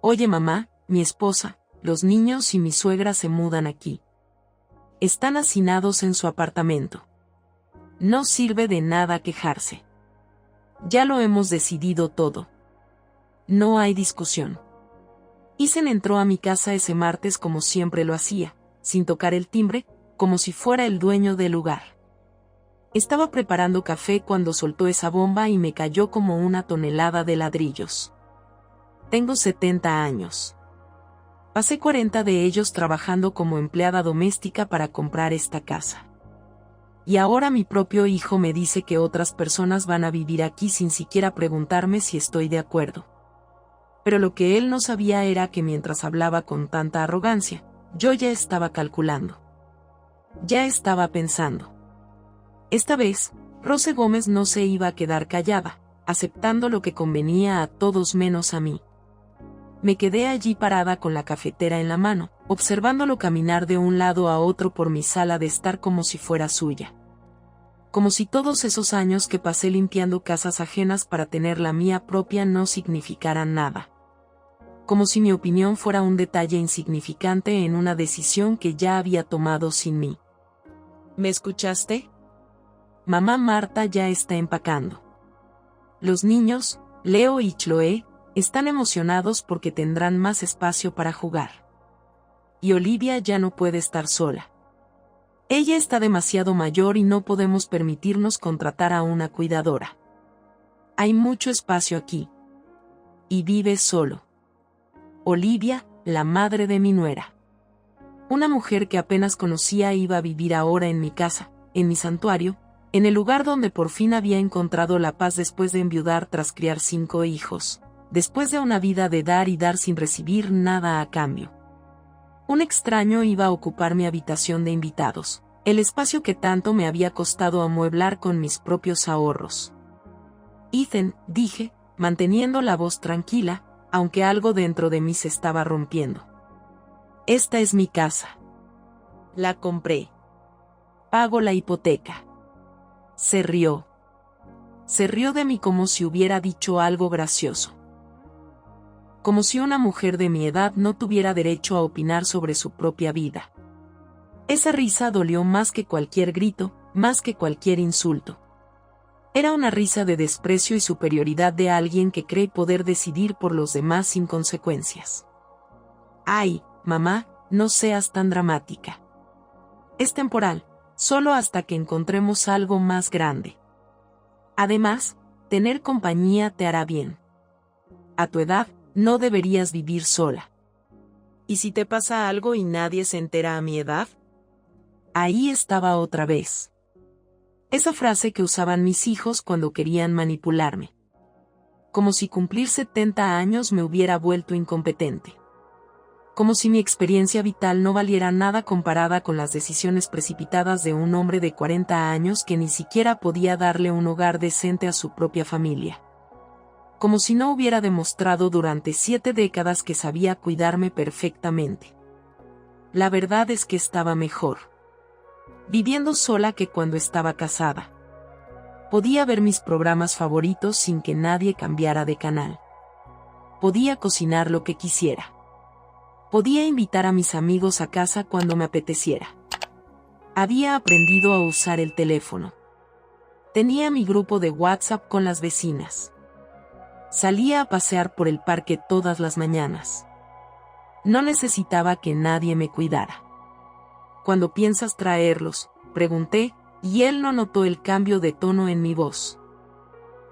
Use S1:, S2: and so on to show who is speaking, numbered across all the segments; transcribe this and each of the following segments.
S1: Oye mamá, mi esposa, los niños y mi suegra se mudan aquí. Están hacinados en su apartamento. No sirve de nada quejarse. Ya lo hemos decidido todo. No hay discusión. Ethan entró a mi casa ese martes como siempre lo hacía, sin tocar el timbre, como si fuera el dueño del lugar. Estaba preparando café cuando soltó esa bomba y me cayó como una tonelada de ladrillos. Tengo 70 años. Pasé 40 de ellos trabajando como empleada doméstica para comprar esta casa. Y ahora mi propio hijo me dice que otras personas van a vivir aquí sin siquiera preguntarme si estoy de acuerdo. Pero lo que él no sabía era que mientras hablaba con tanta arrogancia, yo ya estaba calculando. Ya estaba pensando. Esta vez, Rose Gómez no se iba a quedar callada, aceptando lo que convenía a todos menos a mí. Me quedé allí parada con la cafetera en la mano, observándolo caminar de un lado a otro por mi sala de estar como si fuera suya. Como si todos esos años que pasé limpiando casas ajenas para tener la mía propia no significaran nada. Como si mi opinión fuera un detalle insignificante en una decisión que ya había tomado sin mí. ¿Me escuchaste? Mamá Marta ya está empacando. Los niños, Leo y Chloe, están emocionados porque tendrán más espacio para jugar. Y Olivia ya no puede estar sola. Ella está demasiado mayor y no podemos permitirnos contratar a una cuidadora. Hay mucho espacio aquí. Y vive solo. Olivia, la madre de mi nuera. Una mujer que apenas conocía iba a vivir ahora en mi casa, en mi santuario, en el lugar donde por fin había encontrado la paz después de enviudar tras criar 5 hijos. Después de una vida de dar y dar sin recibir nada a cambio. Un extraño iba a ocupar mi habitación de invitados, el espacio que tanto me había costado amueblar con mis propios ahorros. Ethan, dije, manteniendo la voz tranquila, aunque algo dentro de mí se estaba rompiendo. Esta es mi casa. La compré. Pago la hipoteca. Se rió. Se rió de mí como si hubiera dicho algo gracioso. Como si una mujer de mi edad no tuviera derecho a opinar sobre su propia vida. Esa risa dolió más que cualquier grito, más que cualquier insulto. Era una risa de desprecio y superioridad de alguien que cree poder decidir por los demás sin consecuencias. Ay, mamá, no seas tan dramática. Es temporal, solo hasta que encontremos algo más grande. Además, tener compañía te hará bien. A tu edad, no deberías vivir sola. ¿Y si te pasa algo y nadie se entera a mi edad? Ahí estaba otra vez. Esa frase que usaban mis hijos cuando querían manipularme. Como si cumplir 70 años me hubiera vuelto incompetente. Como si mi experiencia vital no valiera nada comparada con las decisiones precipitadas de un hombre de 40 años que ni siquiera podía darle un hogar decente a su propia familia. Como si no hubiera demostrado durante 7 décadas que sabía cuidarme perfectamente. La verdad es que estaba mejor viviendo sola que cuando estaba casada. Podía ver mis programas favoritos sin que nadie cambiara de canal. Podía cocinar lo que quisiera. Podía invitar a mis amigos a casa cuando me apeteciera. Había aprendido a usar el teléfono. Tenía mi grupo de WhatsApp con las vecinas. Salía a pasear por el parque todas las mañanas. No necesitaba que nadie me cuidara. ¿Cuándo piensas traerlos?, pregunté, y él no notó el cambio de tono en mi voz.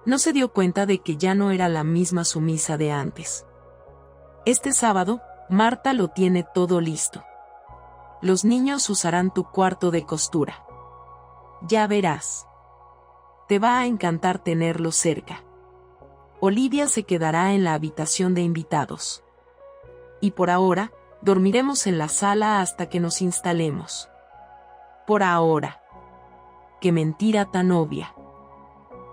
S1: No se dio cuenta de que ya no era la misma sumisa de antes. Este sábado, Marta lo tiene todo listo. Los niños usarán tu cuarto de costura. Ya verás. Te va a encantar tenerlos cerca. Olivia se quedará en la habitación de invitados. Y por ahora, dormiremos en la sala hasta que nos instalemos. Por ahora. Qué mentira tan obvia.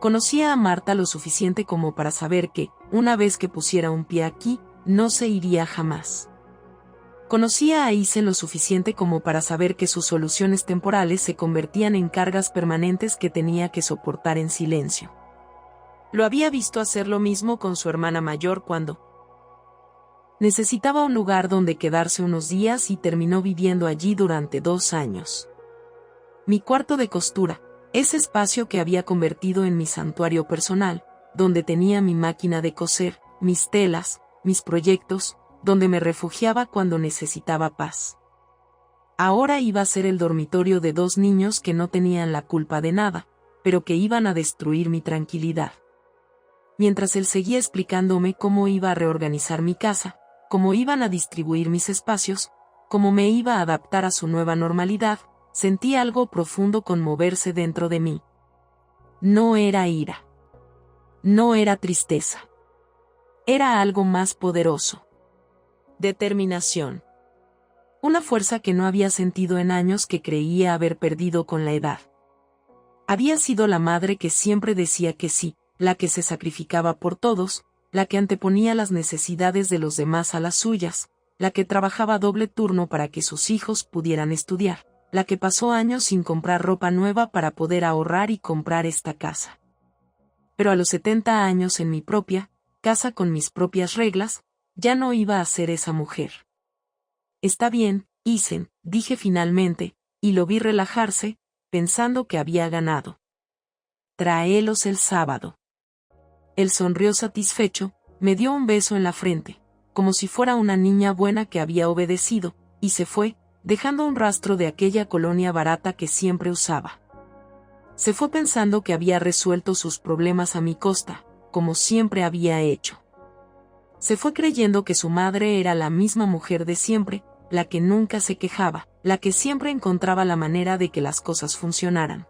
S1: Conocía a Marta lo suficiente como para saber que, una vez que pusiera un pie aquí, no se iría jamás. Conocía a Ethan lo suficiente como para saber que sus soluciones temporales se convertían en cargas permanentes que tenía que soportar en silencio. Lo había visto hacer lo mismo con su hermana mayor cuando Necesitaba un lugar donde quedarse unos días y terminó viviendo allí durante 2 años. Mi cuarto de costura, ese espacio que había convertido en mi santuario personal, donde tenía mi máquina de coser, mis telas, mis proyectos, donde me refugiaba cuando necesitaba paz. Ahora iba a ser el dormitorio de 2 niños que no tenían la culpa de nada, pero que iban a destruir mi tranquilidad. Mientras él seguía explicándome cómo iba a reorganizar mi casa, cómo iban a distribuir mis espacios, cómo me iba a adaptar a su nueva normalidad, sentí algo profundo conmoverse dentro de mí. No era ira. No era tristeza. Era algo más poderoso. Determinación. Una fuerza que no había sentido en años, que creía haber perdido con la edad. Había sido la madre que siempre decía que sí, la que se sacrificaba por todos, la que anteponía las necesidades de los demás a las suyas, la que trabajaba doble turno para que sus hijos pudieran estudiar, la que pasó años sin comprar ropa nueva para poder ahorrar y comprar esta casa. Pero a los 70 años, en mi propia casa con mis propias reglas, ya no iba a ser esa mujer. Está bien, Isen, dije finalmente, y lo vi relajarse, pensando que había ganado. Tráelos el sábado. Él sonrió satisfecho, me dio un beso en la frente, como si fuera una niña buena que había obedecido, y se fue, dejando un rastro de aquella colonia barata que siempre usaba. Se fue pensando que había resuelto sus problemas a mi costa, como siempre había hecho. Se fue creyendo que su madre era la misma mujer de siempre, la que nunca se quejaba, la que siempre encontraba la manera de que las cosas funcionaran.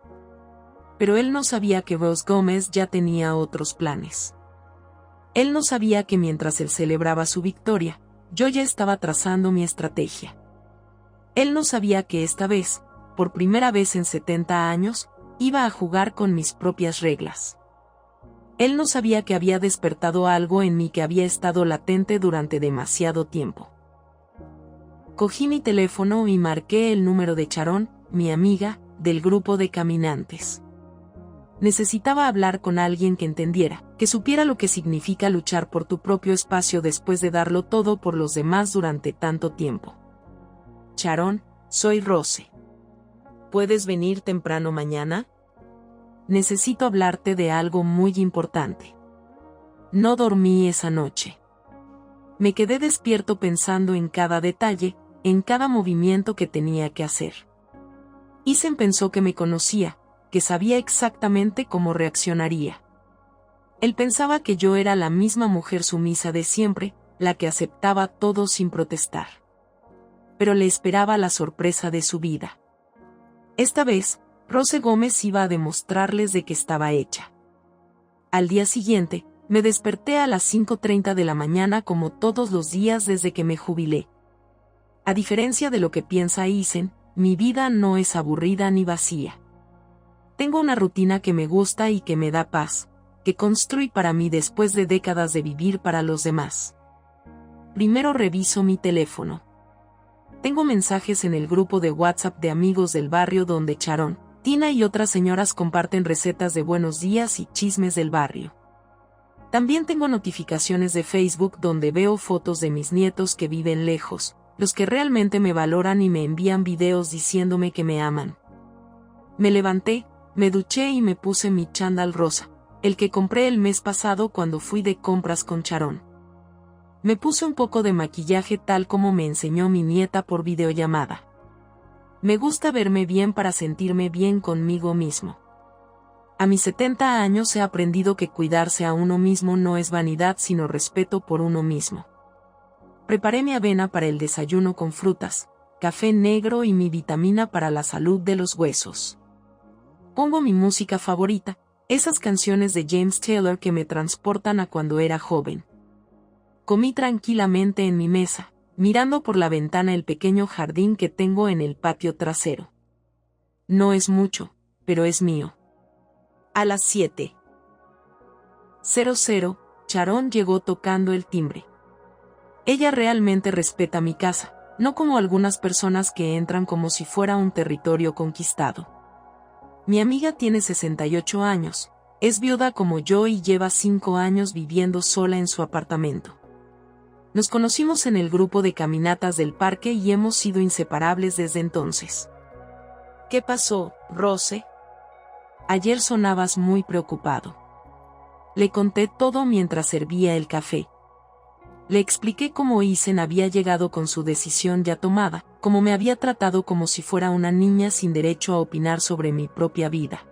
S1: Pero él no sabía que Rose Gómez ya tenía otros planes. Él no sabía que mientras él celebraba su victoria, yo ya estaba trazando mi estrategia. Él no sabía que esta vez, por primera vez en 70 años, iba a jugar con mis propias reglas. Él no sabía que había despertado algo en mí que había estado latente durante demasiado tiempo. Cogí mi teléfono y marqué el número de Sharon, mi amiga, del grupo de caminantes. Necesitaba hablar con alguien que entendiera, que supiera lo que significa luchar por tu propio espacio después de darlo todo por los demás durante tanto tiempo. Sharon, soy Rose. ¿Puedes venir temprano mañana? Necesito hablarte de algo muy importante. No dormí esa noche. Me quedé despierto pensando en cada detalle, en cada movimiento que tenía que hacer. Isen pensó que me conocía, que sabía exactamente cómo reaccionaría. Él pensaba que yo era la misma mujer sumisa de siempre, la que aceptaba todo sin protestar. Pero le esperaba la sorpresa de su vida. Esta vez, Rose Gómez iba a demostrarles de que estaba hecha. Al día siguiente, me desperté a las 5:30 de la mañana como todos los días desde que me jubilé. A diferencia de lo que piensa Isen, mi vida no es aburrida ni vacía. Tengo una rutina que me gusta y que me da paz, que construí para mí después de décadas de vivir para los demás. Primero reviso mi teléfono. Tengo mensajes en el grupo de WhatsApp de amigos del barrio donde Sharon, Tina y otras señoras comparten recetas de buenos días y chismes del barrio. También tengo notificaciones de Facebook donde veo fotos de mis nietos que viven lejos, los que realmente me valoran y me envían videos diciéndome que me aman. Me levanté, me duché y me puse mi chándal rosa, el que compré el mes pasado cuando fui de compras con Sharon. Me puse un poco de maquillaje tal como me enseñó mi nieta por videollamada. Me gusta verme bien para sentirme bien conmigo mismo. A mis 70 años he aprendido que cuidarse a uno mismo no es vanidad sino respeto por uno mismo. Preparé mi avena para el desayuno con frutas, café negro y mi vitamina para la salud de los huesos. Pongo mi música favorita, esas canciones de James Taylor que me transportan a cuando era joven. Comí tranquilamente en mi mesa, mirando por la ventana el pequeño jardín que tengo en el patio trasero. No es mucho, pero es mío. A las 7:00, Sharon llegó tocando el timbre. Ella realmente respeta mi casa, no como algunas personas que entran como si fuera un territorio conquistado. Mi amiga tiene 68 años, es viuda como yo y lleva 5 años viviendo sola en su apartamento. Nos conocimos en el grupo de caminatas del parque y hemos sido inseparables desde entonces. ¿Qué pasó, Rose? Ayer sonabas muy preocupado. Le conté todo mientras servía el café. Le expliqué cómo Isen había llegado con su decisión ya tomada, cómo me había tratado como si fuera una niña sin derecho a opinar sobre mi propia vida.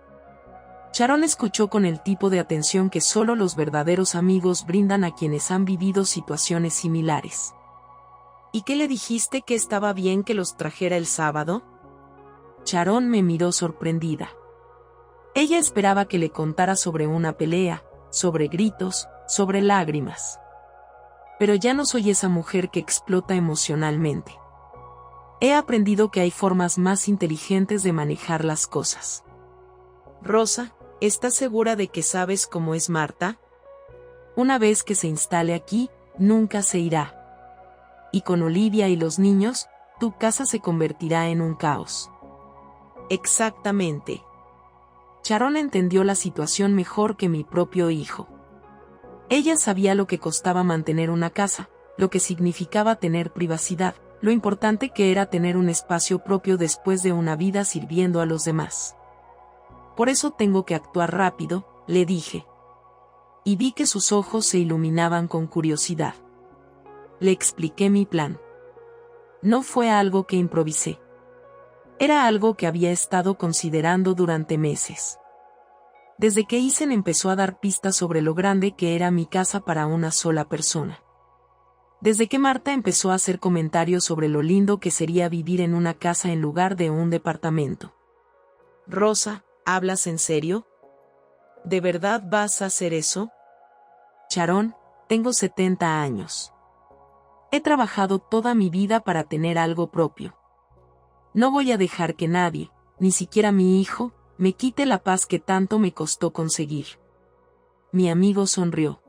S1: Sharon escuchó con el tipo de atención que solo los verdaderos amigos brindan a quienes han vivido situaciones similares. ¿Y qué le dijiste, que estaba bien que los trajera el sábado? Sharon me miró sorprendida. Ella esperaba que le contara sobre una pelea, sobre gritos, sobre lágrimas. Pero ya no soy esa mujer que explota emocionalmente. He aprendido que hay formas más inteligentes de manejar las cosas. Rosa, ¿estás segura de que sabes cómo es Marta? Una vez que se instale aquí, nunca se irá. Y con Olivia y los niños, tu casa se convertirá en un caos. Exactamente. Sharon entendió la situación mejor que mi propio hijo. Ella sabía lo que costaba mantener una casa, lo que significaba tener privacidad, lo importante que era tener un espacio propio después de una vida sirviendo a los demás. Por eso tengo que actuar rápido, le dije. Y vi que sus ojos se iluminaban con curiosidad. Le expliqué mi plan. No fue algo que improvisé. Era algo que había estado considerando durante meses. Desde que Isen empezó a dar pistas sobre lo grande que era mi casa para una sola persona. Desde que Marta empezó a hacer comentarios sobre lo lindo que sería vivir en una casa en lugar de un departamento. Rosa, ¿hablas en serio? ¿De verdad vas a hacer eso? Sharon, tengo 70 años. He trabajado toda mi vida para tener algo propio. No voy a dejar que nadie, ni siquiera mi hijo, me quite la paz que tanto me costó conseguir. Mi amigo sonrió.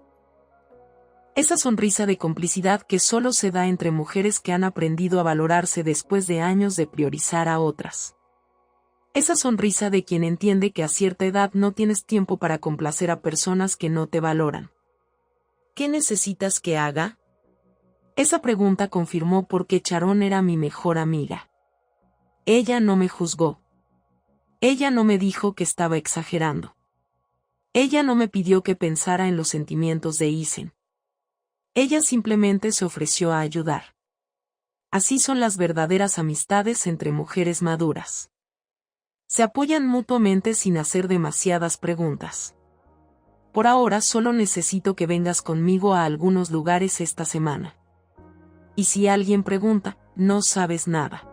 S1: Esa sonrisa de complicidad que solo se da entre mujeres que han aprendido a valorarse después de años de priorizar a otras. Esa sonrisa de quien entiende que a cierta edad no tienes tiempo para complacer a personas que no te valoran. ¿Qué necesitas que haga? Esa pregunta confirmó por qué Sharon era mi mejor amiga. Ella no me juzgó. Ella no me dijo que estaba exagerando. Ella no me pidió que pensara en los sentimientos de Isen. Ella simplemente se ofreció a ayudar. Así son las verdaderas amistades entre mujeres maduras. Se apoyan mutuamente sin hacer demasiadas preguntas. Por ahora solo necesito que vengas conmigo a algunos lugares esta semana. Y si alguien pregunta, no sabes nada.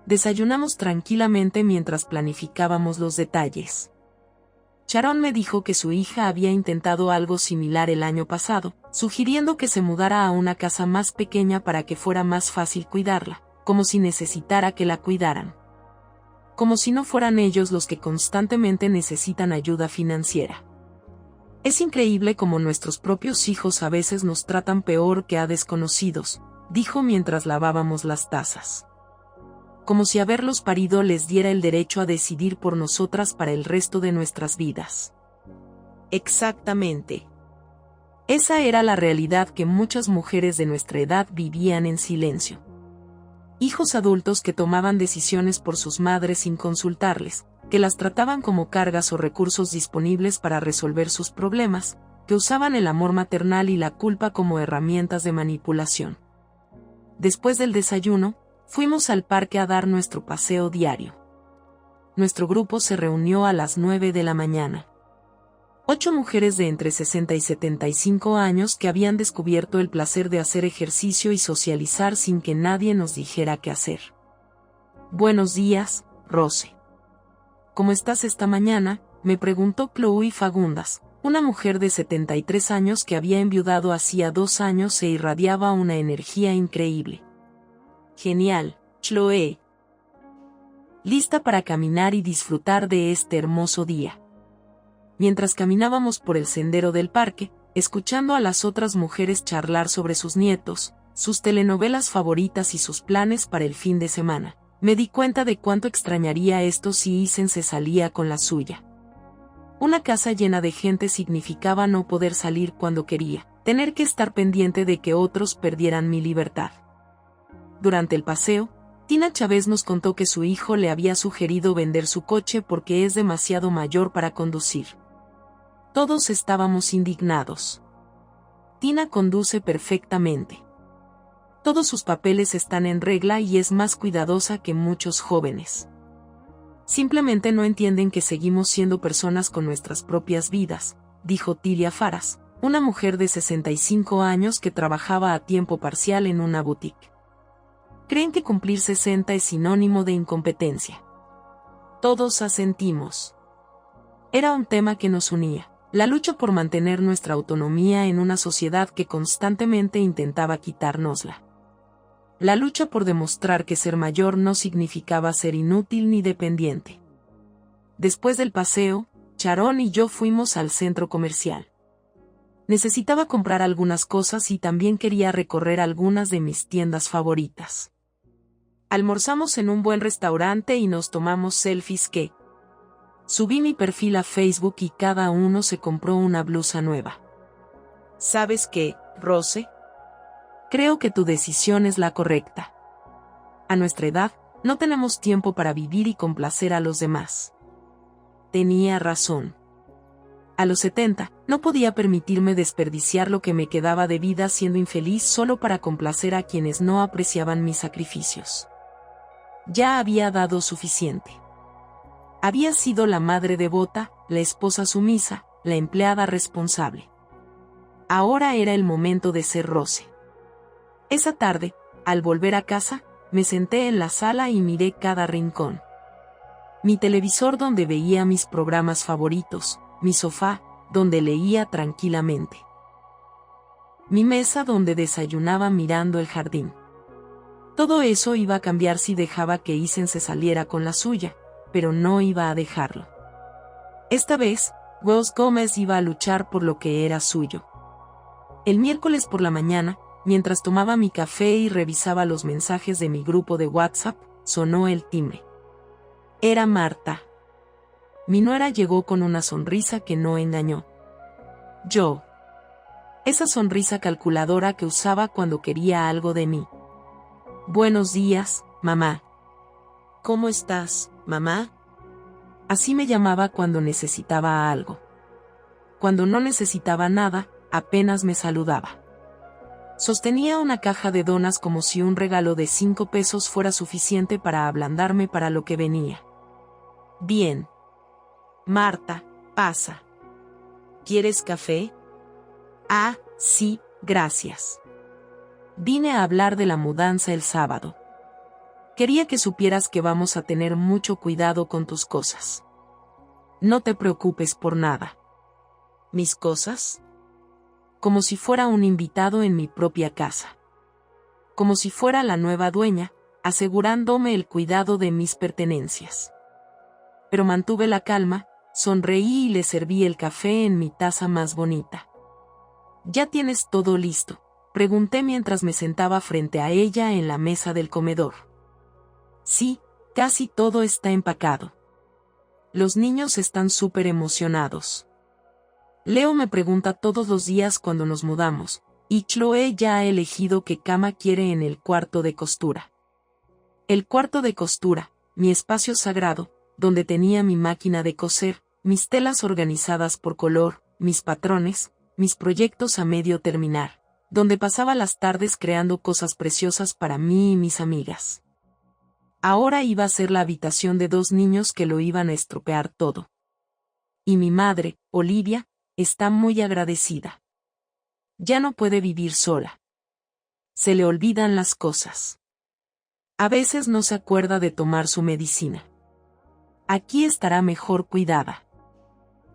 S1: Desayunamos tranquilamente mientras planificábamos los detalles. Sharon me dijo que su hija había intentado algo similar el año pasado, sugiriendo que se mudara a una casa más pequeña para que fuera más fácil cuidarla, como si necesitara que la cuidaran. Como si no fueran ellos los que constantemente necesitan ayuda financiera. Es increíble cómo nuestros propios hijos a veces nos tratan peor que a desconocidos, dijo mientras lavábamos las tazas. Como si haberlos parido les diera el derecho a decidir por nosotras para el resto de nuestras vidas. Exactamente. Esa era la realidad que muchas mujeres de nuestra edad vivían en silencio. Hijos adultos que tomaban decisiones por sus madres sin consultarles, que las trataban como cargas o recursos disponibles para resolver sus problemas, que usaban el amor maternal y la culpa como herramientas de manipulación. Después del desayuno, fuimos al parque a dar nuestro paseo diario. Nuestro grupo se reunió a las 9 de la mañana. 8 mujeres de entre 60 y 75 años que habían descubierto el placer de hacer ejercicio y socializar sin que nadie nos dijera qué hacer. Buenos días, Rose. ¿Cómo estás esta mañana?, me preguntó Chloe Fagundas, una mujer de 73 años que había enviudado hacía 2 años e irradiaba una energía increíble. Genial, Chloe. Lista para caminar y disfrutar de este hermoso día. Mientras caminábamos por el sendero del parque, escuchando a las otras mujeres charlar sobre sus nietos, sus telenovelas favoritas y sus planes para el fin de semana, me di cuenta de cuánto extrañaría esto si Isen se salía con la suya. Una casa llena de gente significaba no poder salir cuando quería, Tener que estar pendiente de que otros perdieran mi libertad. Durante el paseo, Tina Chávez nos contó que su hijo le había sugerido vender su coche porque es demasiado mayor para conducir. Todos estábamos indignados. Tina conduce perfectamente. Todos sus papeles están en regla y es más cuidadosa que muchos jóvenes. Simplemente no entienden que seguimos siendo personas con nuestras propias vidas, dijo Tilia Faras, una mujer de 65 años que trabajaba a tiempo parcial en una boutique. Creen que cumplir 60 es sinónimo de incompetencia. Todos asentimos. Era un tema que nos unía, la lucha por mantener nuestra autonomía en una sociedad que constantemente intentaba quitárnosla. La lucha por demostrar que ser mayor no significaba ser inútil ni dependiente. Después del paseo, Sharon y yo fuimos al centro comercial. Necesitaba comprar algunas cosas y también quería recorrer algunas de mis tiendas favoritas. Almorzamos en un buen restaurante y nos tomamos selfies que... Subí mi perfil a Facebook y cada uno se compró una blusa nueva. ¿Sabes qué, Rose? Creo que tu decisión es la correcta. A nuestra edad, no tenemos tiempo para vivir y complacer a los demás. Tenía razón. A los 70, no podía permitirme desperdiciar lo que me quedaba de vida siendo infeliz solo para complacer a quienes no apreciaban mis sacrificios. Ya había dado suficiente. Había sido la madre devota, la esposa sumisa, la empleada responsable. Ahora era el momento de ser Rose. Esa tarde, al volver a casa, me senté en la sala y miré cada rincón. Mi televisor donde veía mis programas favoritos, mi sofá, donde leía tranquilamente. Mi mesa donde desayunaba mirando el jardín. Todo eso iba a cambiar si dejaba que Isen se saliera con la suya, pero no iba a dejarlo. Esta vez, Ross Gómez iba a luchar por lo que era suyo. El miércoles por la mañana, mientras tomaba mi café y revisaba los mensajes de mi grupo de WhatsApp, sonó el timbre. Era Marta. Mi nuera llegó con una sonrisa que no engañó. Yo. Esa sonrisa calculadora que usaba cuando quería algo de mí. Buenos días, mamá. ¿Cómo estás, mamá? Así me llamaba cuando necesitaba algo. Cuando no necesitaba nada, apenas me saludaba. Sostenía una caja de donas como si un regalo de 5 pesos fuera suficiente para ablandarme para lo que venía. Bien. Marta, pasa. ¿Quieres café? Ah, sí, gracias. Vine a hablar de la mudanza el sábado. Quería que supieras que vamos a tener mucho cuidado con tus cosas. No te preocupes por nada. ¿Mis cosas? Como si fuera un invitado en mi propia casa. Como si fuera la nueva dueña, asegurándome el cuidado de mis pertenencias. Pero mantuve la calma, sonreí y le serví el café en mi taza más bonita. ¿Ya tienes todo listo?, pregunté mientras me sentaba frente a ella en la mesa del comedor. Sí, casi todo está empacado. Los niños están súper emocionados. Leo me pregunta todos los días cuando nos mudamos, y Chloe ya ha elegido qué cama quiere en el cuarto de costura. El cuarto de costura, mi espacio sagrado, donde tenía mi máquina de coser, mis telas organizadas por color, mis patrones, mis proyectos a medio terminar, donde pasaba las tardes creando cosas preciosas para mí y mis amigas. Ahora iba a ser la habitación de 2 niños que lo iban a estropear todo. Y mi madre, Olivia, está muy agradecida. Ya no puede vivir sola. Se le olvidan las cosas. A veces no se acuerda de tomar su medicina. Aquí estará mejor cuidada.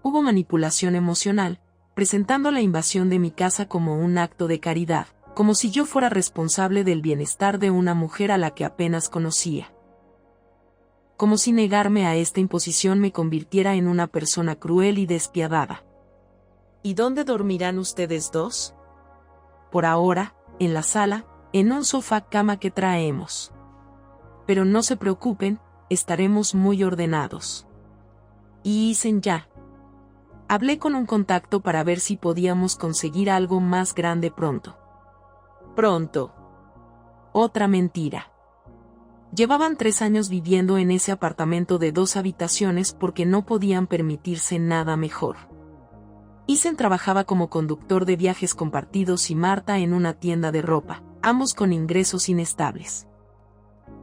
S1: Hubo manipulación emocional, presentando la invasión de mi casa como un acto de caridad, como si yo fuera responsable del bienestar de una mujer a la que apenas conocía. Como si negarme a esta imposición me convirtiera en una persona cruel y despiadada. ¿Y dónde dormirán ustedes dos? Por ahora, en la sala, en un sofá cama que traemos. Pero no se preocupen, estaremos muy ordenados. Y Isen ya. Hablé con un contacto para ver si podíamos conseguir algo más grande pronto. Pronto. Otra mentira. Llevaban 3 años viviendo en ese apartamento de 2 habitaciones porque no podían permitirse nada mejor. Isen trabajaba como conductor de viajes compartidos y Marta en una tienda de ropa, ambos con ingresos inestables.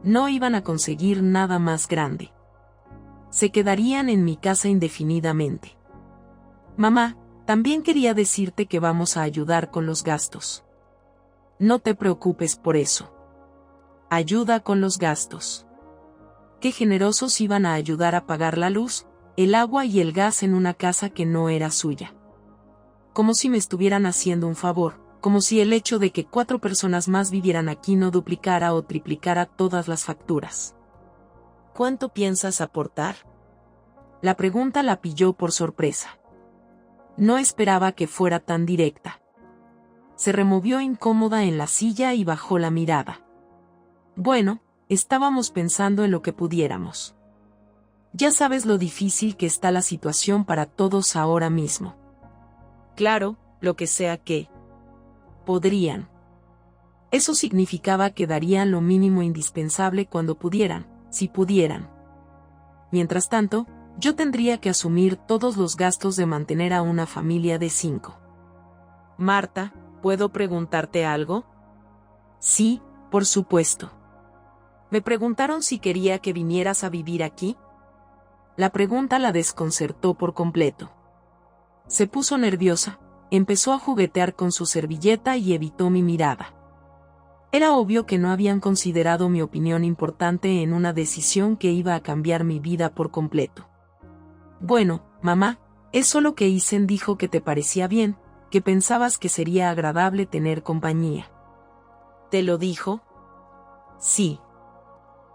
S1: No iban a conseguir nada más grande. Se quedarían en mi casa indefinidamente. Mamá, también quería decirte que vamos a ayudar con los gastos. No te preocupes por eso. Ayuda con los gastos. Qué generosos iban a ayudar a pagar la luz, el agua y el gas en una casa que no era suya. Como si me estuvieran haciendo un favor, como si el hecho de que 4 personas más vivieran aquí no duplicara o triplicara todas las facturas. ¿Cuánto piensas aportar? La pregunta la pilló por sorpresa. No esperaba que fuera tan directa. Se removió incómoda en la silla y bajó la mirada. Bueno, estábamos pensando en lo que pudiéramos. Ya sabes lo difícil que está la situación para todos ahora mismo. Claro, lo que sea que podrían. Eso significaba que darían lo mínimo indispensable cuando pudieran, si pudieran. Mientras tanto, yo tendría que asumir todos los gastos de mantener a una familia de 5. Marta, ¿puedo preguntarte algo? Sí, por supuesto. Me preguntaron si quería que vinieras a vivir aquí. La pregunta la desconcertó por completo. Se puso nerviosa, empezó a juguetear con su servilleta y evitó mi mirada. Era obvio que no habían considerado mi opinión importante en una decisión que iba a cambiar mi vida por completo. Bueno, mamá, es solo que Isen dijo que te parecía bien, que pensabas que sería agradable tener compañía. ¿Te lo dijo? Sí.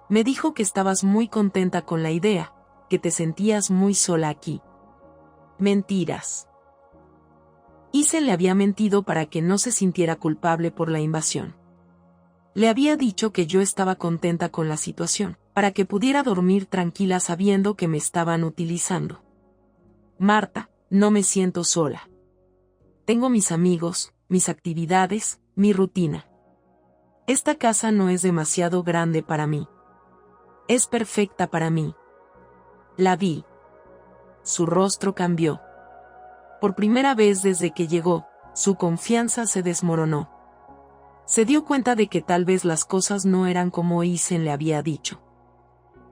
S1: Me dijo que estabas muy contenta con la idea, que te sentías muy sola aquí. Mentiras. Isen le había mentido para que no se sintiera culpable por la invasión. Le había dicho que yo estaba contenta con la situación, para que pudiera dormir tranquila sabiendo que me estaban utilizando. Marta, no me siento sola. Tengo mis amigos, mis actividades, mi rutina. Esta casa no es demasiado grande para mí. Es perfecta para mí. La vi. Su rostro cambió. Por primera vez desde que llegó, su confianza se desmoronó. Se dio cuenta de que tal vez las cosas no eran como Isen le había dicho.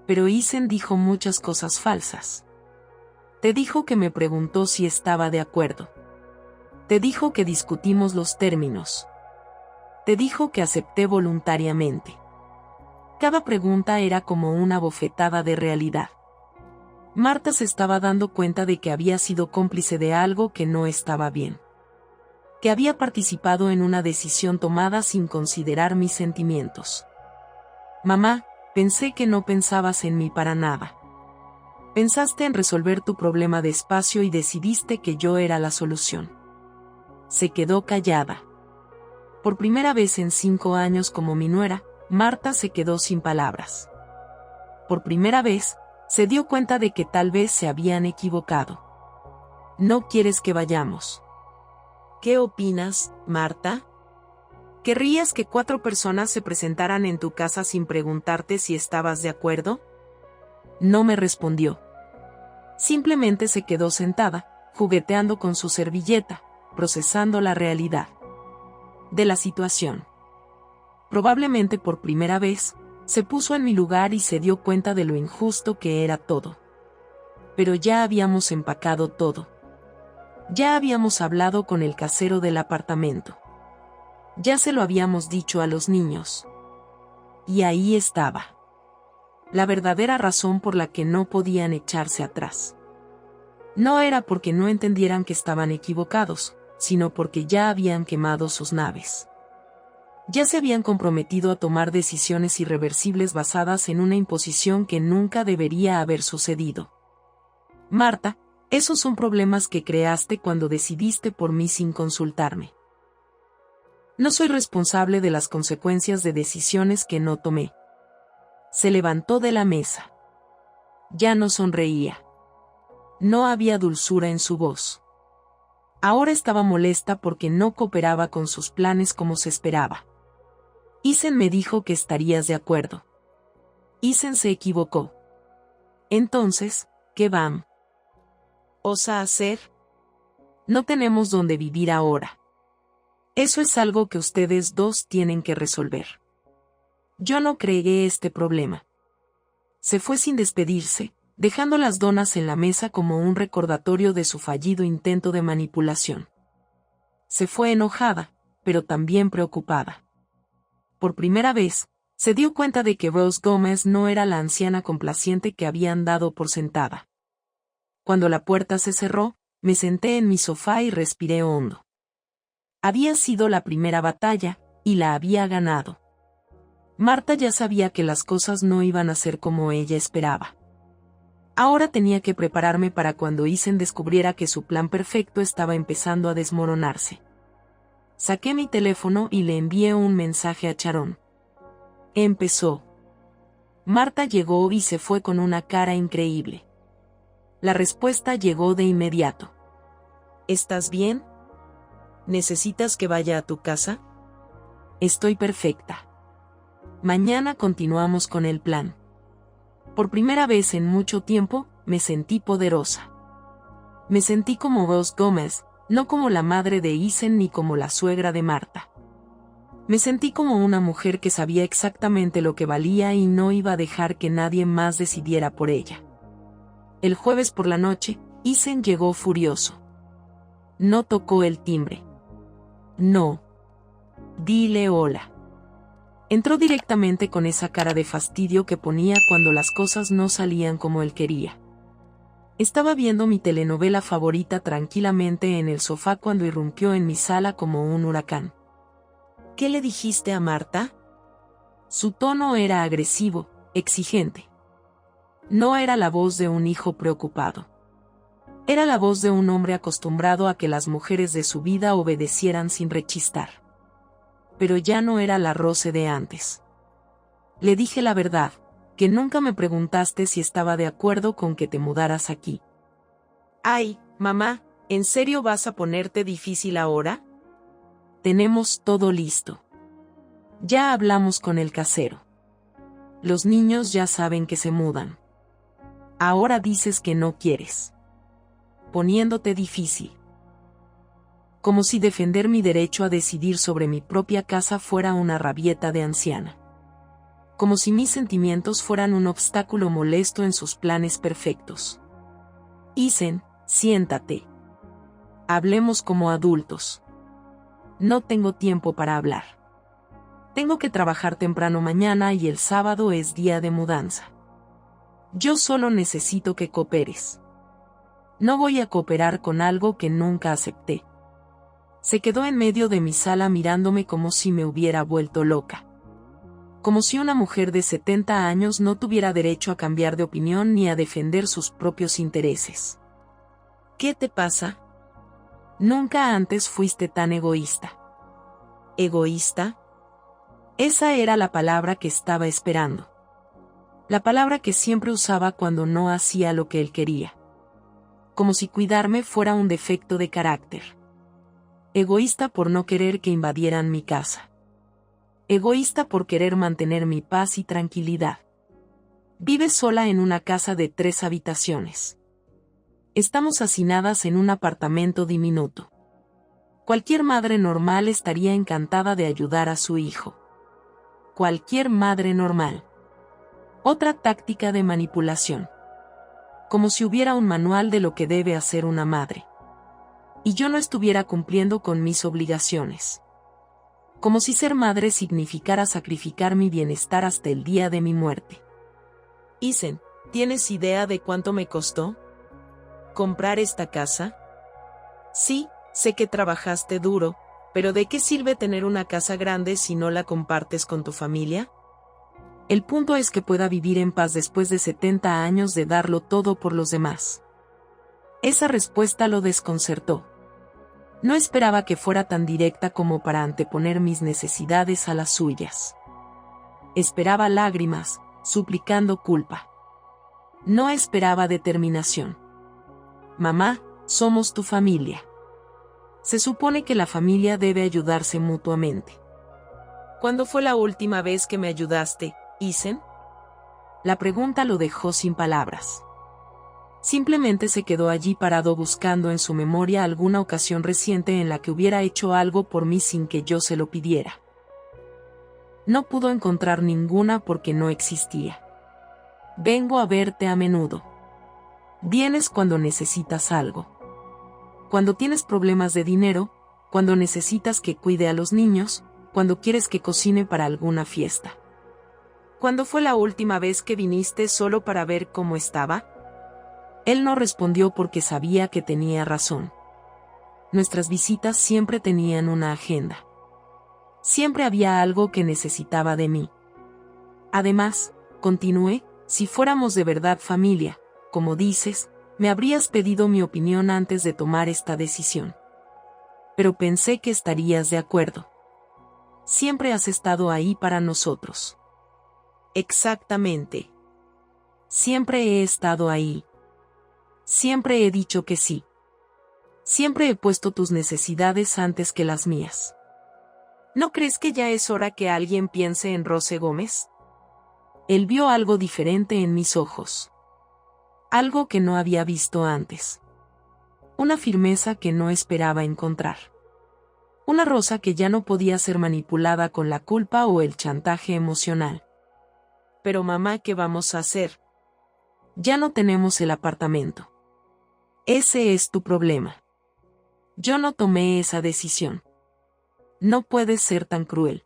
S1: Pero Isen dijo muchas cosas falsas. Te dijo que me preguntó si estaba de acuerdo. Te dijo que discutimos los términos. Te dijo que acepté voluntariamente. Cada pregunta era como una bofetada de realidad. Marta se estaba dando cuenta de que había sido cómplice de algo que no estaba bien. Que había participado en una decisión tomada sin considerar mis sentimientos. Mamá, pensé que no pensabas en mí para nada. Pensaste en resolver tu problema despacio y decidiste que yo era la solución. Se quedó callada. Por primera vez en 5 años como mi nuera, Marta se quedó sin palabras. Por primera vez, se dio cuenta de que tal vez se habían equivocado. ¿No quieres que vayamos? ¿Qué opinas, Marta? ¿Querrías que 4 personas se presentaran en tu casa sin preguntarte si estabas de acuerdo? No me respondió. Simplemente se quedó sentada, jugueteando con su servilleta, procesando la realidad de la situación. Probablemente por primera vez, se puso en mi lugar y se dio cuenta de lo injusto que era todo. Pero ya habíamos empacado todo. Ya habíamos hablado con el casero del apartamento. Ya se lo habíamos dicho a los niños. Y ahí estaba. La verdadera razón por la que no podían echarse atrás. No era porque no entendieran que estaban equivocados, sino porque ya habían quemado sus naves. Ya se habían comprometido a tomar decisiones irreversibles basadas en una imposición que nunca debería haber sucedido. Marta, esos son problemas que creaste cuando decidiste por mí sin consultarme. No soy responsable de las consecuencias de decisiones que no tomé. Se levantó de la mesa. Ya no sonreía. No había dulzura en su voz. Ahora estaba molesta porque no cooperaba con sus planes como se esperaba. Isen me dijo que estarías de acuerdo. Isen se equivocó. Entonces, ¿qué van a hacer? No tenemos dónde vivir ahora. Eso es algo que ustedes dos tienen que resolver. Yo no creé este problema. Se fue sin despedirse, dejando las donas en la mesa como un recordatorio de su fallido intento de manipulación. Se fue enojada, pero también preocupada. Por primera vez, se dio cuenta de que Rose Gómez no era la anciana complaciente que habían dado por sentada. Cuando la puerta se cerró, me senté en mi sofá y respiré hondo. Había sido la primera batalla, y la había ganado. Marta ya sabía que las cosas no iban a ser como ella esperaba. Ahora tenía que prepararme para cuando Isen descubriera que su plan perfecto estaba empezando a desmoronarse. Saqué mi teléfono y le envié un mensaje a Sharon. Empezó. Marta llegó y se fue con una cara increíble. La respuesta llegó de inmediato. ¿Estás bien? ¿Necesitas que vaya a tu casa? Estoy perfecta. Mañana continuamos con el plan. Por primera vez en mucho tiempo, me sentí poderosa. Me sentí como Rose Gómez, no como la madre de Isen ni como la suegra de Marta. Me sentí como una mujer que sabía exactamente lo que valía y no iba a dejar que nadie más decidiera por ella. El jueves por la noche, Isen llegó furioso. No tocó el timbre. No. Dile hola. Entró directamente con esa cara de fastidio que ponía cuando las cosas no salían como él quería. Estaba viendo mi telenovela favorita tranquilamente en el sofá cuando irrumpió en mi sala como un huracán. ¿Qué le dijiste a Marta? Su tono era agresivo, exigente. No era la voz de un hijo preocupado. Era la voz de un hombre acostumbrado a que las mujeres de su vida obedecieran sin rechistar. Pero ya no era la Rose de antes. Le dije la verdad, que nunca me preguntaste si estaba de acuerdo con que te mudaras aquí. Ay, mamá, ¿en serio vas a ponerte difícil ahora? Tenemos todo listo. Ya hablamos con el casero. Los niños ya saben que se mudan. Ahora dices que no quieres. Poniéndote difícil. Como si defender mi derecho a decidir sobre mi propia casa fuera una rabieta de anciana. Como si mis sentimientos fueran un obstáculo molesto en sus planes perfectos. Isen, siéntate. Hablemos como adultos. No tengo tiempo para hablar. Tengo que trabajar temprano mañana y el sábado es día de mudanza. Yo solo necesito que cooperes. No voy a cooperar con algo que nunca acepté. Se quedó en medio de mi sala mirándome como si me hubiera vuelto loca. Como si una mujer de 70 años no tuviera derecho a cambiar de opinión ni a defender sus propios intereses. ¿Qué te pasa? Nunca antes fuiste tan egoísta. ¿Egoísta? Esa era la palabra que estaba esperando. La palabra que siempre usaba cuando no hacía lo que él quería. Como si cuidarme fuera un defecto de carácter. Egoísta por no querer que invadieran mi casa. Egoísta por querer mantener mi paz y tranquilidad. Vive sola en una casa de 3 habitaciones. Estamos hacinadas en un apartamento diminuto. Cualquier madre normal estaría encantada de ayudar a su hijo. Cualquier madre normal. Otra táctica de manipulación. Como si hubiera un manual de lo que debe hacer una madre. Y yo no estuviera cumpliendo con mis obligaciones. Como si ser madre significara sacrificar mi bienestar hasta el día de mi muerte. Isen, ¿tienes idea de cuánto me costó comprar esta casa? Sí, sé que trabajaste duro, pero ¿de qué sirve tener una casa grande si no la compartes con tu familia? El punto es que pueda vivir en paz después de 70 años de darlo todo por los demás. Esa respuesta lo desconcertó. No esperaba que fuera tan directa como para anteponer mis necesidades a las suyas. Esperaba lágrimas, suplicando culpa. No esperaba determinación. Mamá, somos tu familia. Se supone que la familia debe ayudarse mutuamente. ¿Cuándo fue la última vez que me ayudaste, Isen? La pregunta lo dejó sin palabras. Simplemente se quedó allí parado buscando en su memoria alguna ocasión reciente en la que hubiera hecho algo por mí sin que yo se lo pidiera. No pudo encontrar ninguna porque no existía. Vengo a verte a menudo. Vienes cuando necesitas algo. Cuando tienes problemas de dinero, cuando necesitas que cuide a los niños, cuando quieres que cocine para alguna fiesta. ¿Cuándo fue la última vez que viniste solo para ver cómo estaba? Él no respondió porque sabía que tenía razón. Nuestras visitas siempre tenían una agenda. Siempre había algo que necesitaba de mí. Además, continué, si fuéramos de verdad familia, como dices, me habrías pedido mi opinión antes de tomar esta decisión. Pero pensé que estarías de acuerdo. Siempre has estado ahí para nosotros. Exactamente. Siempre he estado ahí. Siempre he dicho que sí. Siempre he puesto tus necesidades antes que las mías. ¿No crees que ya es hora que alguien piense en Rose Gómez? Él vio algo diferente en mis ojos. Algo que no había visto antes. Una firmeza que no esperaba encontrar. Una Rosa que ya no podía ser manipulada con la culpa o el chantaje emocional. Pero mamá, ¿qué vamos a hacer? Ya no tenemos el apartamento. Ese es tu problema. Yo no tomé esa decisión. No puedes ser tan cruel.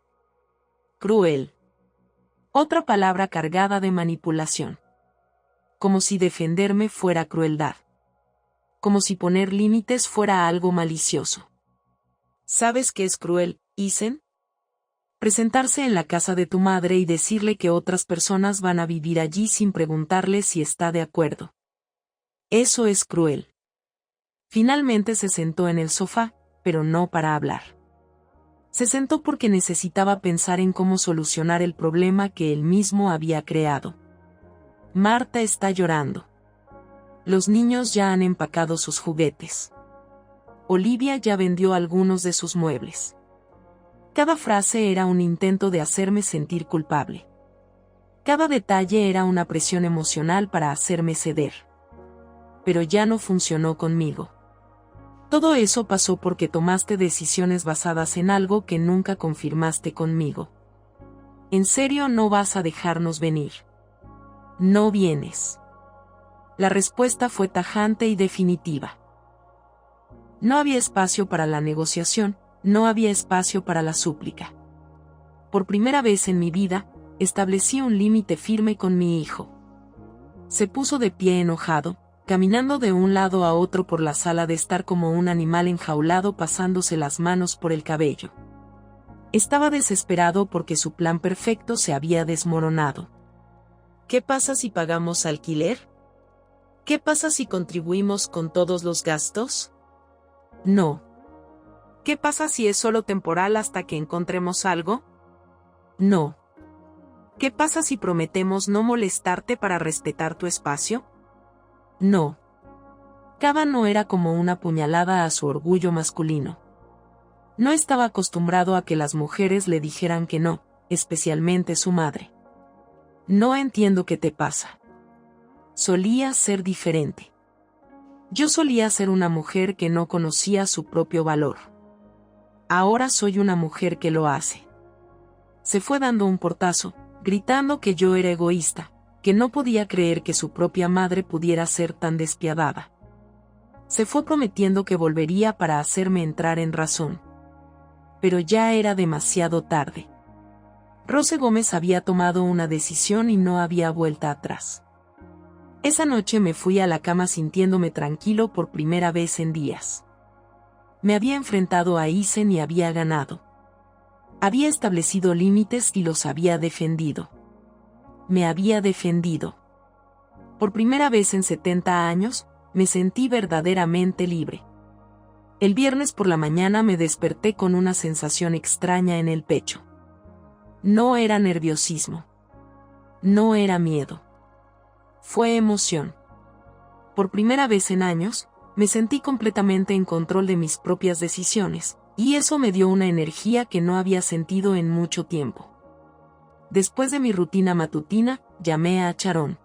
S1: Cruel. Otra palabra cargada de manipulación. Como si defenderme fuera crueldad. Como si poner límites fuera algo malicioso. ¿Sabes qué es cruel, Isen? Presentarse en la casa de tu madre y decirle que otras personas van a vivir allí sin preguntarle si está de acuerdo. Eso es cruel. Finalmente se sentó en el sofá, pero no para hablar. Se sentó porque necesitaba pensar en cómo solucionar el problema que él mismo había creado. Marta está llorando. Los niños ya han empacado sus juguetes. Olivia ya vendió algunos de sus muebles. Cada frase era un intento de hacerme sentir culpable. Cada detalle era una presión emocional para hacerme ceder. Pero ya no funcionó conmigo. Todo eso pasó porque tomaste decisiones basadas en algo que nunca confirmaste conmigo. ¿En serio no vas a dejarnos venir? No vienes. La respuesta fue tajante y definitiva. No había espacio para la negociación, no había espacio para la súplica. Por primera vez en mi vida, establecí un límite firme con mi hijo. Se puso de pie enojado, caminando de un lado a otro por la sala de estar como un animal enjaulado pasándose las manos por el cabello. Estaba desesperado porque su plan perfecto se había desmoronado. ¿Qué pasa si pagamos alquiler? ¿Qué pasa si contribuimos con todos los gastos? No. ¿Qué pasa si es solo temporal hasta que encontremos algo? No. ¿Qué pasa si prometemos no molestarte para respetar tu espacio? No. Cava no era como una puñalada a su orgullo masculino. No estaba acostumbrado a que las mujeres le dijeran que no, especialmente su madre. No entiendo qué te pasa. Solía ser diferente. Yo solía ser una mujer que no conocía su propio valor. Ahora soy una mujer que lo hace. Se fue dando un portazo, gritando que yo era egoísta, que no podía creer que su propia madre pudiera ser tan despiadada. Se fue prometiendo que volvería para hacerme entrar en razón. Pero ya era demasiado tarde. Rose Gómez había tomado una decisión y no había vuelta atrás. Esa noche me fui a la cama sintiéndome tranquilo por primera vez en días. Me había enfrentado a Isen y había ganado. Había establecido límites y los había defendido. Me había defendido. Por primera vez en 70 años, me sentí verdaderamente libre. El viernes por la mañana me desperté con una sensación extraña en el pecho. No era nerviosismo. No era miedo. Fue emoción. Por primera vez en años, Me sentí completamente en control de mis propias decisiones, y eso me dio una energía que no había sentido en mucho tiempo. Después de mi rutina matutina, llamé a Sharon.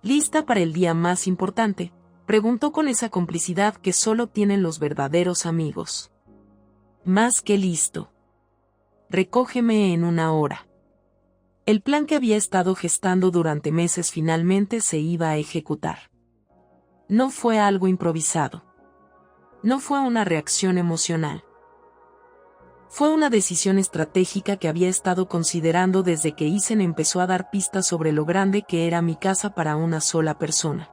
S1: ¿Lista para el día más importante?, preguntó con esa complicidad que solo tienen los verdaderos amigos. Más que listo. Recógeme en 1 hora. El plan que había estado gestando durante meses finalmente se iba a ejecutar. No fue algo improvisado. No fue una reacción emocional. Fue una decisión estratégica que había estado considerando desde que Isen empezó a dar pistas sobre lo grande que era mi casa para una sola persona.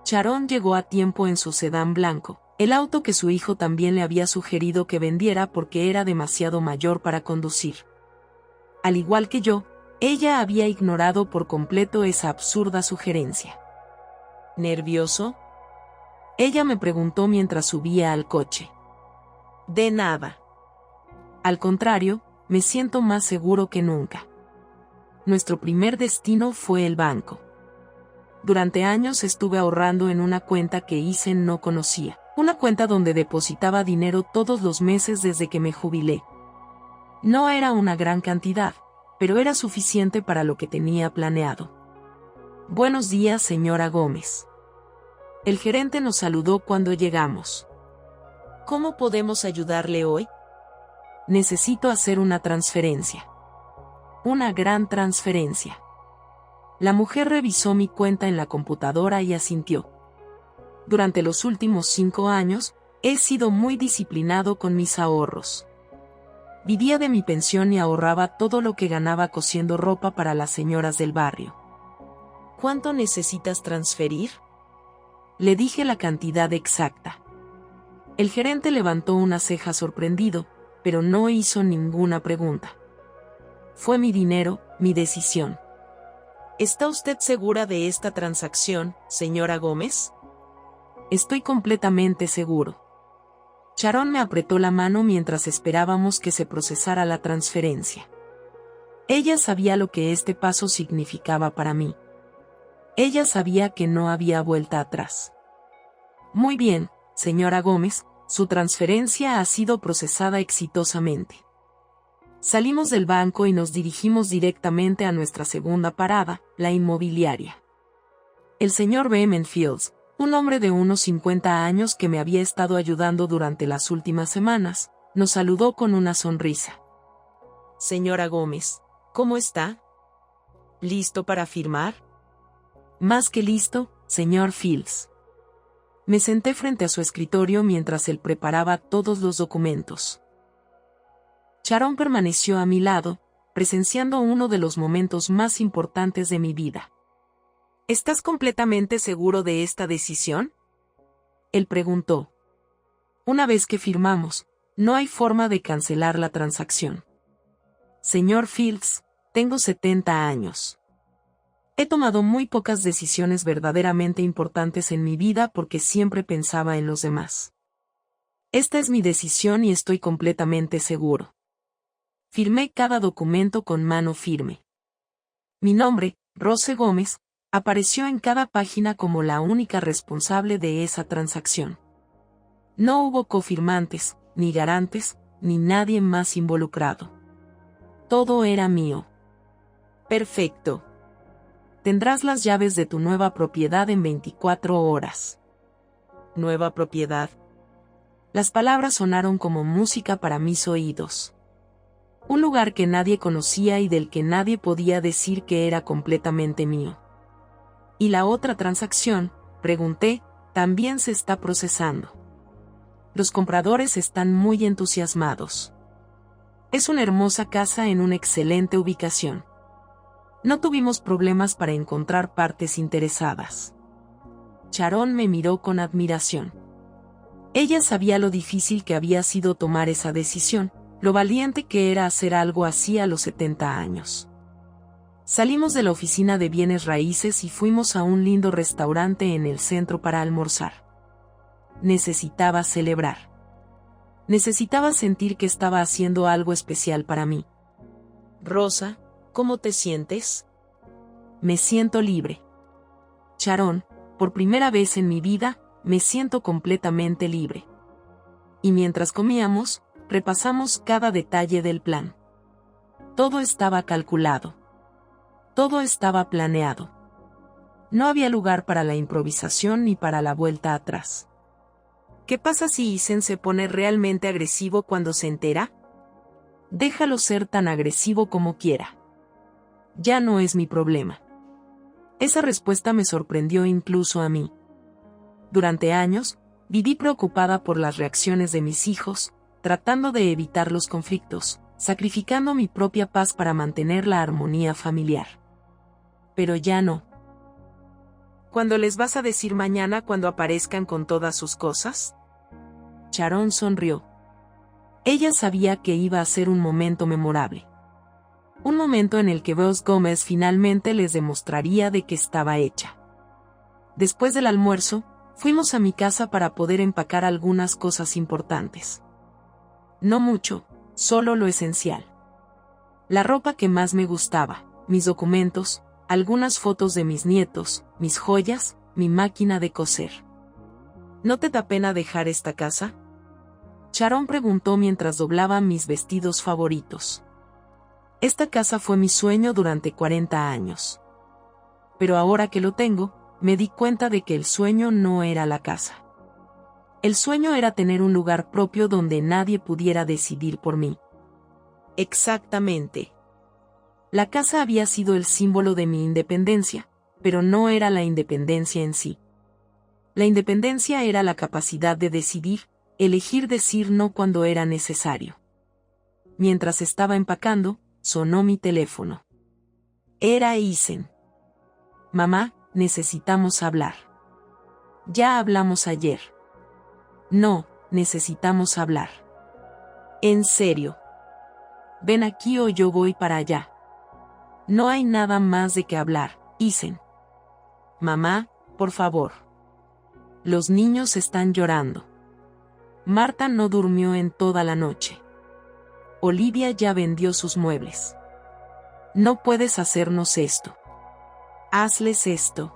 S1: Sharon llegó a tiempo en su sedán blanco, el auto que su hijo también le había sugerido que vendiera porque era demasiado mayor para conducir. Al igual que yo, ella había ignorado por completo esa absurda sugerencia. ¿Nervioso?, ella me preguntó mientras subía al coche. De nada. Al contrario, me siento más seguro que nunca. Nuestro primer destino fue el banco. Durante años estuve ahorrando en una cuenta que Isen no conocía, una cuenta donde depositaba dinero todos los meses desde que me jubilé. No era una gran cantidad, pero era suficiente para lo que tenía planeado. Buenos días, señora Gómez. El gerente nos saludó cuando llegamos. ¿Cómo podemos ayudarle hoy? Necesito hacer una transferencia. Una gran transferencia. La mujer revisó mi cuenta en la computadora y asintió. Durante los últimos 5 años, he sido muy disciplinado con mis ahorros. Vivía de mi pensión y ahorraba todo lo que ganaba cosiendo ropa para las señoras del barrio. ¿Cuánto necesitas transferir?, le dije la cantidad exacta. El gerente levantó una ceja sorprendido, pero no hizo ninguna pregunta. Fue mi dinero, mi decisión. ¿Está usted segura de esta transacción, señora Gómez? Estoy completamente seguro. Sharon me apretó la mano mientras esperábamos que se procesara la transferencia. Ella sabía lo que este paso significaba para mí. Ella sabía que no había vuelta atrás. Muy bien, señora Gómez, su transferencia ha sido procesada exitosamente. Salimos del banco y nos dirigimos directamente a nuestra segunda parada, la inmobiliaria. El señor Behmen Fields, un hombre de unos 50 años que me había estado ayudando durante las últimas semanas, nos saludó con una sonrisa. Señora Gómez, ¿cómo está? ¿Listo para firmar? Más que listo, señor Fields. Me senté frente a su escritorio mientras él preparaba todos los documentos. Sharon permaneció a mi lado, presenciando uno de los momentos más importantes de mi vida. ¿Estás completamente seguro de esta decisión?, él preguntó. Una vez que firmamos, no hay forma de cancelar la transacción. Señor Fields, tengo 70 años. He tomado muy pocas decisiones verdaderamente importantes en mi vida porque siempre pensaba en los demás. Esta es mi decisión y estoy completamente seguro. Firmé cada documento con mano firme. Mi nombre, Rose Gómez, apareció en cada página como la única responsable de esa transacción. No hubo cofirmantes, ni garantes, ni nadie más involucrado. Todo era mío. Perfecto. Tendrás las llaves de tu nueva propiedad en 24 horas. ¿Nueva propiedad? Las palabras sonaron como música para mis oídos. Un lugar que nadie conocía y del que nadie podía decir que era completamente mío. ¿Y la otra transacción?, pregunté, también se está procesando. Los compradores están muy entusiasmados. Es una hermosa casa en una excelente ubicación. No tuvimos problemas para encontrar partes interesadas. Sharon me miró con admiración. Ella sabía lo difícil que había sido tomar esa decisión, lo valiente que era hacer algo así a los 70 años. Salimos de la oficina de bienes raíces y fuimos a un lindo restaurante en el centro para almorzar. Necesitaba celebrar. Necesitaba sentir que estaba haciendo algo especial para mí. Rosa, ¿cómo te sientes? Me siento libre. Sharon, por primera vez en mi vida, me siento completamente libre. Y mientras comíamos, repasamos cada detalle del plan. Todo estaba calculado. Todo estaba planeado. No había lugar para la improvisación ni para la vuelta atrás. ¿Qué pasa si Isen se pone realmente agresivo cuando se entera? Déjalo ser tan agresivo como quiera. Ya no es mi problema. Esa respuesta me sorprendió incluso a mí. Durante años, viví preocupada por las reacciones de mis hijos, tratando de evitar los conflictos, sacrificando mi propia paz para mantener la armonía familiar. Pero ya no. ¿Cuándo les vas a decir mañana cuando aparezcan con todas sus cosas? Sharon sonrió. Ella sabía que iba a ser un momento memorable. Un momento en el que Rose Gómez finalmente les demostraría de qué estaba hecha. Después del almuerzo, fuimos a mi casa para poder empacar algunas cosas importantes. No mucho, solo lo esencial. La ropa que más me gustaba, mis documentos, algunas fotos de mis nietos, mis joyas, mi máquina de coser. ¿No te da pena dejar esta casa? Sharon preguntó mientras doblaba mis vestidos favoritos. Esta casa fue mi sueño durante 40 años. Pero ahora que lo tengo, me di cuenta de que el sueño no era la casa. El sueño era tener un lugar propio donde nadie pudiera decidir por mí. Exactamente. La casa había sido el símbolo de mi independencia, pero no era la independencia en sí. La independencia era la capacidad de decidir, elegir decir no cuando era necesario. Mientras estaba empacando, sonó mi teléfono. Era Isen. Mamá, necesitamos hablar. Ya hablamos ayer. No, necesitamos hablar. En serio. Ven aquí o yo voy para allá. No hay nada más de qué hablar, Isen. Mamá, por favor. Los niños están llorando. Marta no durmió en toda la noche. Olivia ya vendió sus muebles. No puedes hacernos esto. Hazles esto.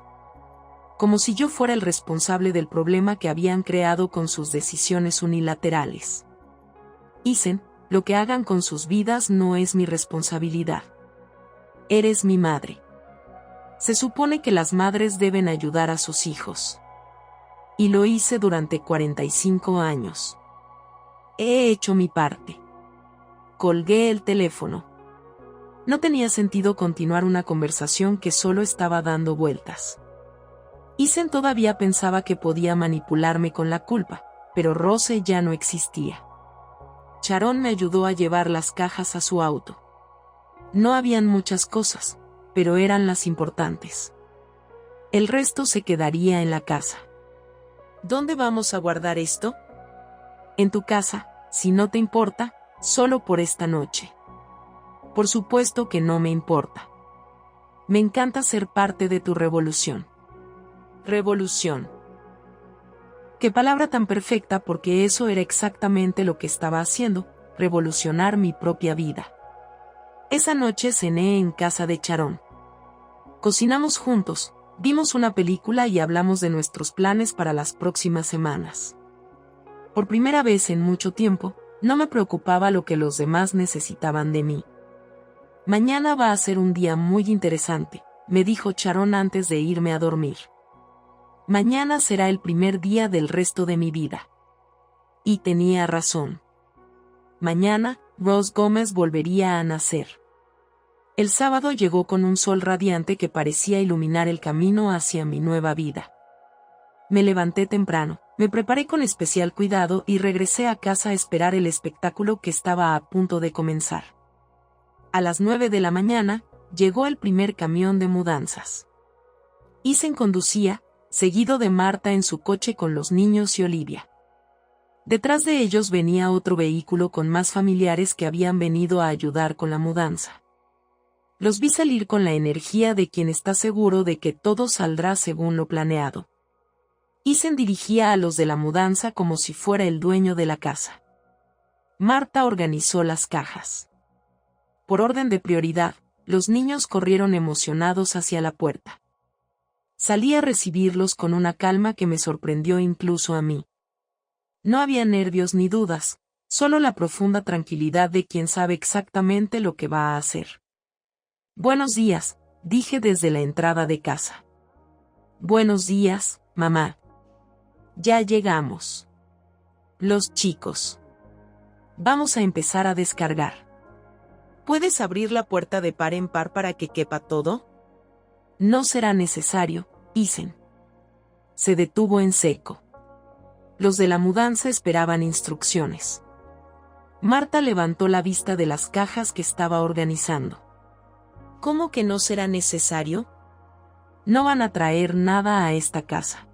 S1: Como si yo fuera el responsable del problema que habían creado con sus decisiones unilaterales. Isen, lo que hagan con sus vidas no es mi responsabilidad. Eres mi madre. Se supone que las madres deben ayudar a sus hijos. Y lo hice durante 45 años. He hecho mi parte. Colgué el teléfono. No tenía sentido continuar una conversación que solo estaba dando vueltas. Isen todavía pensaba que podía manipularme con la culpa, pero Rose ya no existía. Sharon me ayudó a llevar las cajas a su auto. No habían muchas cosas, pero eran las importantes. El resto se quedaría en la casa. ¿Dónde vamos a guardar esto? En tu casa, si no te importa, solo por esta noche. Por supuesto que no me importa. Me encanta ser parte de tu revolución. Revolución. Qué palabra tan perfecta, porque eso era exactamente lo que estaba haciendo, revolucionar mi propia vida. Esa noche cené en casa de Sharon. Cocinamos juntos, vimos una película y hablamos de nuestros planes para las próximas semanas. Por primera vez en mucho tiempo, no me preocupaba lo que los demás necesitaban de mí. Mañana va a ser un día muy interesante, me dijo Sharon antes de irme a dormir. Mañana será el primer día del resto de mi vida. Y tenía razón. Mañana, Rose Gómez volvería a nacer. El sábado llegó con un sol radiante que parecía iluminar el camino hacia mi nueva vida. Me levanté temprano, me preparé con especial cuidado y regresé a casa a esperar el espectáculo que estaba a punto de comenzar. A las 9 de la mañana, llegó el primer camión de mudanzas. Isen conducía, seguido de Marta en su coche con los niños y Olivia. Detrás de ellos venía otro vehículo con más familiares que habían venido a ayudar con la mudanza. Los vi salir con la energía de quien está seguro de que todo saldrá según lo planeado. Isen dirigía a los de la mudanza como si fuera el dueño de la casa. Marta organizó las cajas. Por orden de prioridad, los niños corrieron emocionados hacia la puerta. Salí a recibirlos con una calma que me sorprendió incluso a mí. No había nervios ni dudas, solo la profunda tranquilidad de quien sabe exactamente lo que va a hacer. «Buenos días», dije desde la entrada de casa. «Buenos días, mamá. Ya llegamos. Los chicos. Vamos a empezar a descargar. ¿Puedes abrir la puerta de par en par para que quepa todo?» «No será necesario, Isen». Se detuvo en seco. Los de la mudanza esperaban instrucciones. Marta levantó la vista de las cajas que estaba organizando. «¿Cómo que no será necesario? No van a traer nada a esta casa».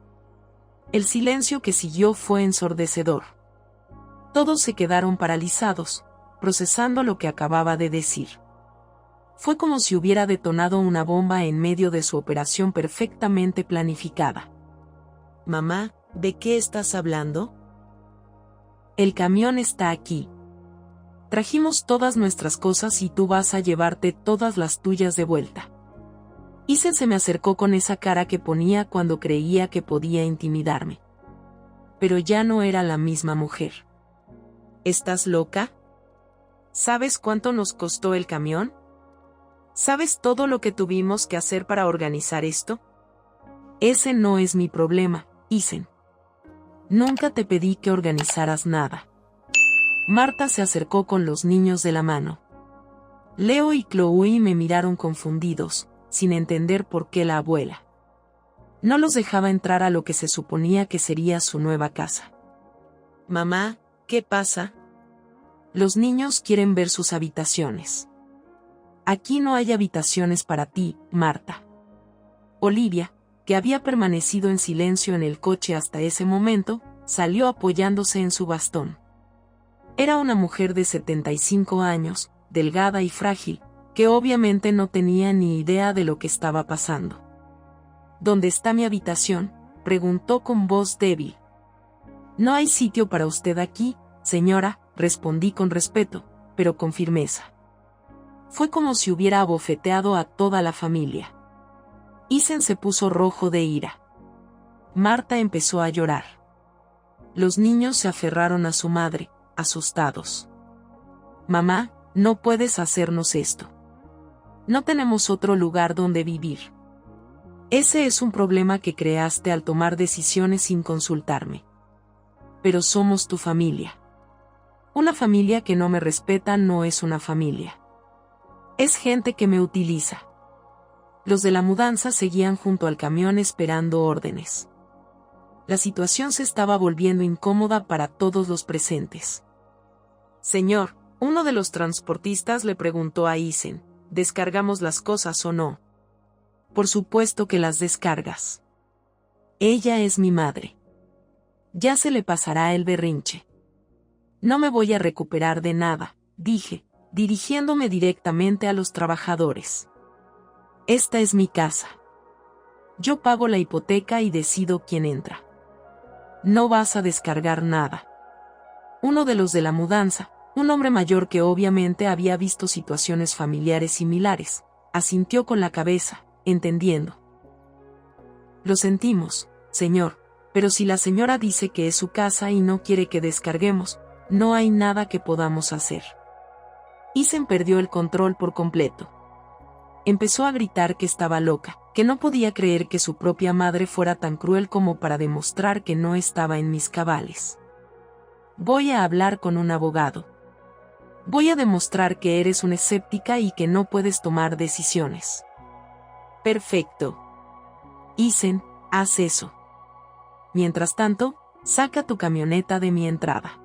S1: El silencio que siguió fue ensordecedor. Todos se quedaron paralizados, procesando lo que acababa de decir. Fue como si hubiera detonado una bomba en medio de su operación perfectamente planificada. «Mamá, ¿de qué estás hablando?» «El camión está aquí. Trajimos todas nuestras cosas y tú vas a llevarte todas las tuyas de vuelta». Isen se me acercó con esa cara que ponía cuando creía que podía intimidarme. Pero ya no era la misma mujer. «¿Estás loca? ¿Sabes cuánto nos costó el camión? ¿Sabes todo lo que tuvimos que hacer para organizar esto?» «Ese no es mi problema, Isen. Nunca te pedí que organizaras nada». Marta se acercó con los niños de la mano. Leo y Chloe me miraron confundidos, sin entender por qué la abuela no los dejaba entrar a lo que se suponía que sería su nueva casa. «Mamá, ¿qué pasa?» «Los niños quieren ver sus habitaciones». «Aquí no hay habitaciones para ti, Marta». Olivia, que había permanecido en silencio en el coche hasta ese momento, salió apoyándose en su bastón. Era una mujer de 75 años, delgada y frágil, que obviamente no tenía ni idea de lo que estaba pasando. «¿Dónde está mi habitación?», preguntó con voz débil. «No hay sitio para usted aquí, señora», respondí con respeto, pero con firmeza. Fue como si hubiera abofeteado a toda la familia. Isen se puso rojo de ira. Marta empezó a llorar. Los niños se aferraron a su madre, asustados. «Mamá, no puedes hacernos esto. No tenemos otro lugar donde vivir. Ese es un problema que creaste al tomar decisiones sin consultarme. Pero somos tu familia. Una familia que no me respeta no es una familia. Es gente que me utiliza». Los de la mudanza seguían junto al camión esperando órdenes. La situación se estaba volviendo incómoda para todos los presentes. «Señor», uno de los transportistas le preguntó a Isen, «¿descargamos las cosas o no?» «Por supuesto que las descargas. Ella es mi madre. Ya se le pasará el berrinche». «No me voy a recuperar de nada», dije, dirigiéndome directamente a los trabajadores. «Esta es mi casa. Yo pago la hipoteca y decido quién entra. No vas a descargar nada». Uno de los de la mudanza, un hombre mayor que obviamente había visto situaciones familiares similares, asintió con la cabeza, entendiendo. «Lo sentimos, señor, pero si la señora dice que es su casa y no quiere que descarguemos, no hay nada que podamos hacer». Isen perdió el control por completo. Empezó a gritar que estaba loca, que no podía creer que su propia madre fuera tan cruel como para demostrar que no estaba en mis cabales. «Voy a hablar con un abogado. Voy a demostrar que eres una escéptica y que no puedes tomar decisiones». «Perfecto. Isen, haz eso. Mientras tanto, saca tu camioneta de mi entrada».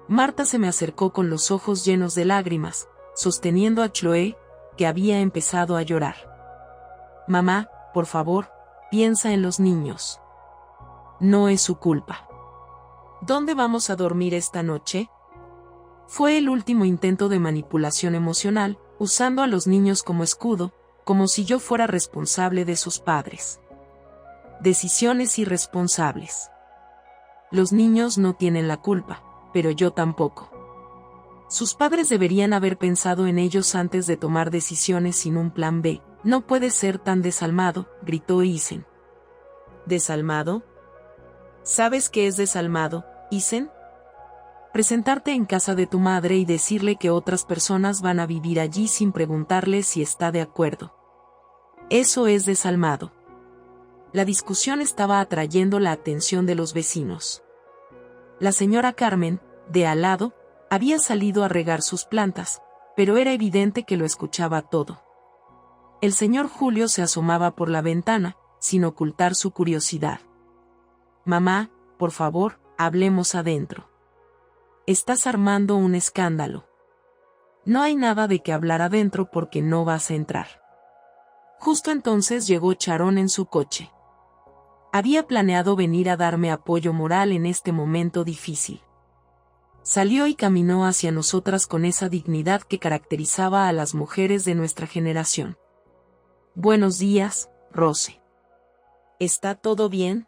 S1: Marta se me acercó con los ojos llenos de lágrimas, sosteniendo a Chloe, que había empezado a llorar. «Mamá, por favor, piensa en los niños. No es su culpa. ¿Dónde vamos a dormir esta noche?». Fue el último intento de manipulación emocional, usando a los niños como escudo, como si yo fuera responsable de sus padres. Decisiones irresponsables. Los niños no tienen la culpa, pero yo tampoco. Sus padres deberían haber pensado en ellos antes de tomar decisiones sin un plan B. «No puedes ser tan desalmado», gritó Isen, ¿Desalmado? ¿Sabes qué es desalmado, Isen? Presentarte en casa de tu madre y decirle que otras personas van a vivir allí sin preguntarle si está de acuerdo. Eso es desalmado. La discusión estaba atrayendo la atención de los vecinos. La señora Carmen, de al lado, había salido a regar sus plantas, pero era evidente que lo escuchaba todo. El señor Julio se asomaba por la ventana, sin ocultar su curiosidad. Mamá, por favor, hablemos adentro. Estás armando un escándalo. No hay nada de qué hablar adentro porque no vas a entrar. Justo entonces llegó Charón en su coche. Había planeado venir a darme apoyo moral en este momento difícil. Salió y caminó hacia nosotras con esa dignidad que caracterizaba a las mujeres de nuestra generación. Buenos días, Rose. ¿Está todo bien?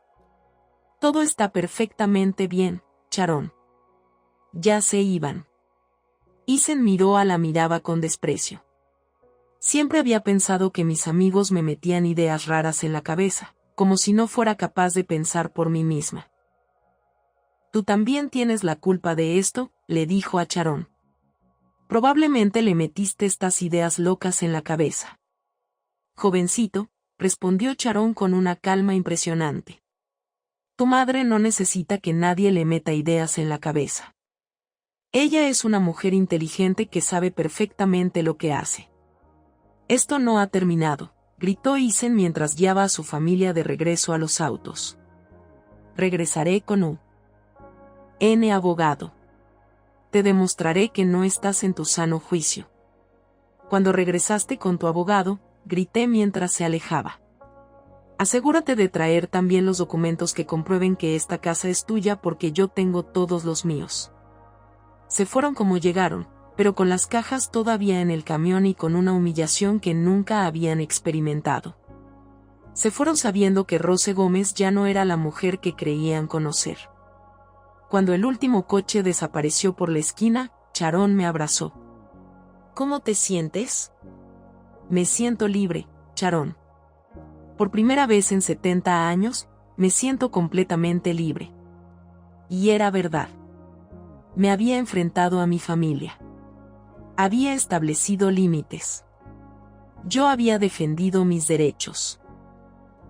S1: Todo está perfectamente bien, Charón. Ya se iban. Isen miró a la miraba con desprecio. Siempre había pensado que mis amigos me metían ideas raras en la cabeza, como si no fuera capaz de pensar por mí misma. Tú también tienes la culpa de esto, le dijo a Charón. Probablemente le metiste estas ideas locas en la cabeza. Jovencito, respondió Charón con una calma impresionante. Tu madre no necesita que nadie le meta ideas en la cabeza. Ella es una mujer inteligente que sabe perfectamente lo que hace. Esto no ha terminado, gritó Isen mientras guiaba a su familia de regreso a los autos. Regresaré con un abogado. Te demostraré que no estás en tu sano juicio. Cuando regresaste con tu abogado, grité mientras se alejaba. Asegúrate de traer también los documentos que comprueben que esta casa es tuya porque yo tengo todos los míos. Se fueron como llegaron, pero con las cajas todavía en el camión y con una humillación que nunca habían experimentado. Se fueron sabiendo que Rose Gómez ya no era la mujer que creían conocer. Cuando el último coche desapareció por la esquina, Charón me abrazó. ¿Cómo te sientes? Me siento libre, Charón. Por primera vez en 70 años, me siento completamente libre. Y era verdad. Me había enfrentado a mi familia. Había establecido límites. Yo había defendido mis derechos.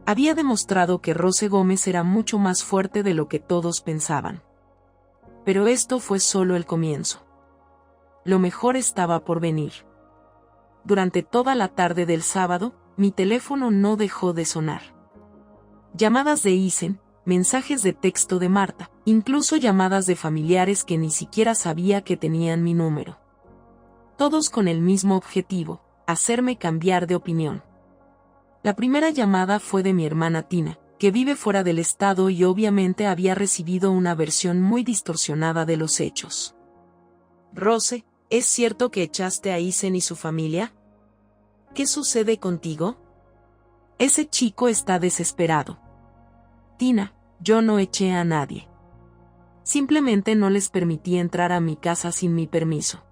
S1: Había demostrado que Rose Gómez era mucho más fuerte de lo que todos pensaban. Pero esto fue solo el comienzo. Lo mejor estaba por venir. Durante toda la tarde del sábado, mi teléfono no dejó de sonar. Llamadas de Isen, mensajes de texto de Marta, incluso llamadas de familiares que ni siquiera sabía que tenían mi número. Todos con el mismo objetivo, hacerme cambiar de opinión. La primera llamada fue de mi hermana Tina, que vive fuera del estado y obviamente había recibido una versión muy distorsionada de los hechos. Rose, ¿es cierto que echaste a Isen y su familia? ¿Qué sucede contigo? Ese chico está desesperado. Tina, yo no eché a nadie. Simplemente no les permití entrar a mi casa sin mi permiso.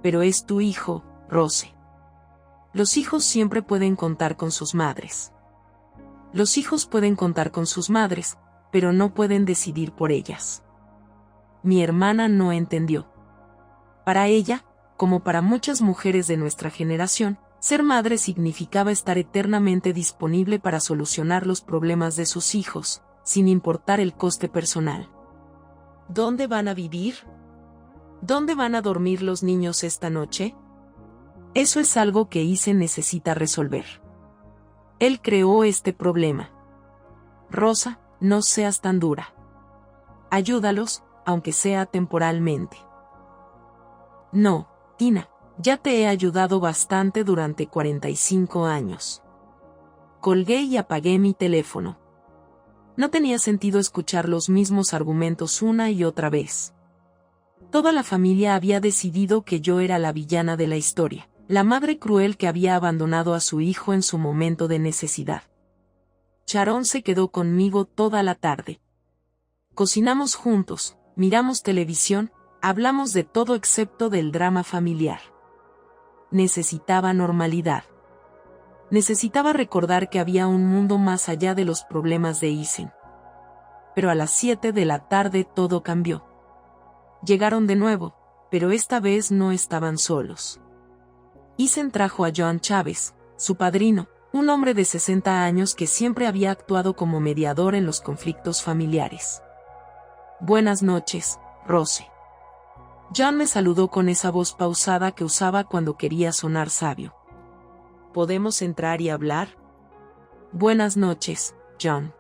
S1: Pero es tu hijo, Rose. Los hijos siempre pueden contar con sus madres. Los hijos pueden contar con sus madres, pero no pueden decidir por ellas. Mi hermana no entendió. Para ella, como para muchas mujeres de nuestra generación, ser madre significaba estar eternamente disponible para solucionar los problemas de sus hijos, sin importar el coste personal. ¿Dónde van a vivir? ¿Dónde van a dormir los niños esta noche? Eso es algo que Isen necesita resolver. Él creó este problema. Rosa, no seas tan dura. Ayúdalos, aunque sea temporalmente. No, Tina, ya te he ayudado bastante durante 45 años. Colgué y apagué mi teléfono. No tenía sentido escuchar los mismos argumentos una y otra vez. Toda la familia había decidido que yo era la villana de la historia, la madre cruel que había abandonado a su hijo en su momento de necesidad. Charón se quedó conmigo toda la tarde. Cocinamos juntos, miramos televisión, hablamos de todo excepto del drama familiar. Necesitaba normalidad. Necesitaba recordar que había un mundo más allá de los problemas de Isen. Pero a las 7 de la tarde todo cambió. Llegaron de nuevo, pero esta vez no estaban solos. Isen trajo a John Chávez, su padrino, un hombre de 60 años que siempre había actuado como mediador en los conflictos familiares. Buenas noches, Rose. John me saludó con esa voz pausada que usaba cuando quería sonar sabio. ¿Podemos entrar y hablar? Buenas noches, John.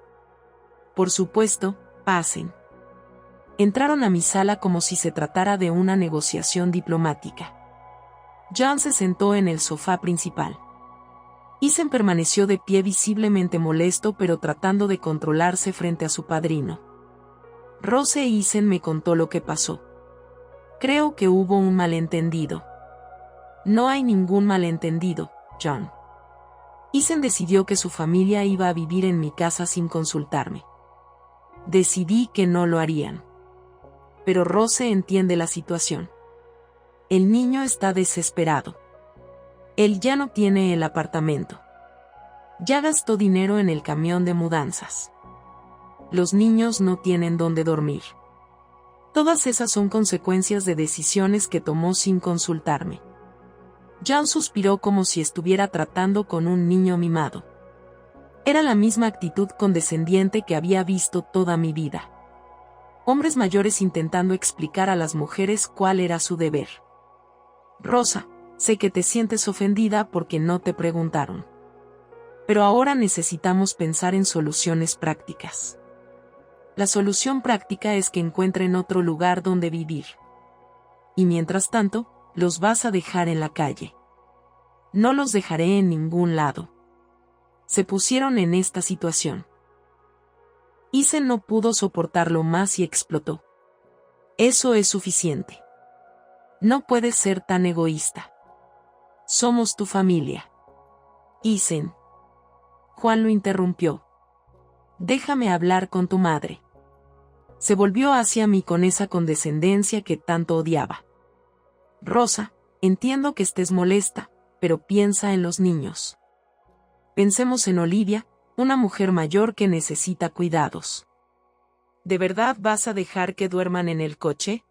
S1: Por supuesto, pasen. Entraron a mi sala como si se tratara de una negociación diplomática. John se sentó en el sofá principal. Isen permaneció de pie visiblemente molesto pero tratando de controlarse frente a su padrino. Rose e Isen me contó lo que pasó. Creo que hubo un malentendido. No hay ningún malentendido, John. Isen decidió que su familia iba a vivir en mi casa sin consultarme. Decidí que no lo harían. Pero Rose entiende la situación. El niño está desesperado. Él ya no tiene el apartamento. Ya gastó dinero en el camión de mudanzas. Los niños no tienen dónde dormir. Todas esas son consecuencias de decisiones que tomó sin consultarme. John suspiró como si estuviera tratando con un niño mimado. Era la misma actitud condescendiente que había visto toda mi vida. Hombres mayores intentando explicar a las mujeres cuál era su deber. Rosa, sé que te sientes ofendida porque no te preguntaron. Pero ahora necesitamos pensar en soluciones prácticas. La solución práctica es que encuentren otro lugar donde vivir. Y mientras tanto, los vas a dejar en la calle. No los dejaré en ningún lado. Se pusieron en esta situación. Isen no pudo soportarlo más y explotó. Eso es suficiente. No puedes ser tan egoísta. Somos tu familia. Isen. Juan lo interrumpió. Déjame hablar con tu madre. Se volvió hacia mí con esa condescendencia que tanto odiaba. Rosa, entiendo que estés molesta, pero piensa en los niños. Pensemos en Olivia, una mujer mayor que necesita cuidados. ¿De verdad vas a dejar que duerman en el coche?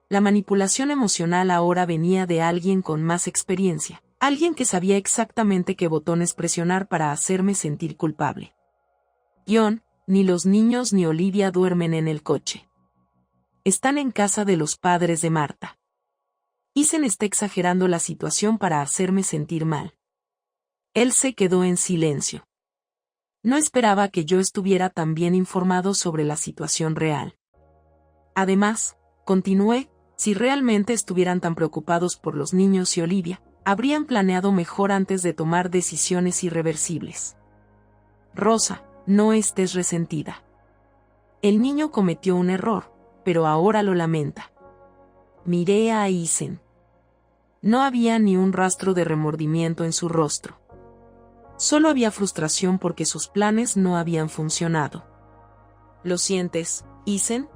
S1: La manipulación emocional ahora venía de alguien con más experiencia, alguien que sabía exactamente qué botones presionar para hacerme sentir culpable. John, ni los niños ni Olivia duermen en el coche. Están en casa de los padres de Marta. Isen está exagerando la situación para hacerme sentir mal. Él se quedó en silencio. No esperaba que yo estuviera tan bien informado sobre la situación real. Además, continué, si realmente estuvieran tan preocupados por los niños y Olivia, habrían planeado mejor antes de tomar decisiones irreversibles. Rosa, no estés resentida. El niño cometió un error, pero ahora lo lamenta. Miré a Isen. No había ni un rastro de remordimiento en su rostro. Solo había frustración porque sus planes no habían funcionado. ¿Lo sientes, Isen?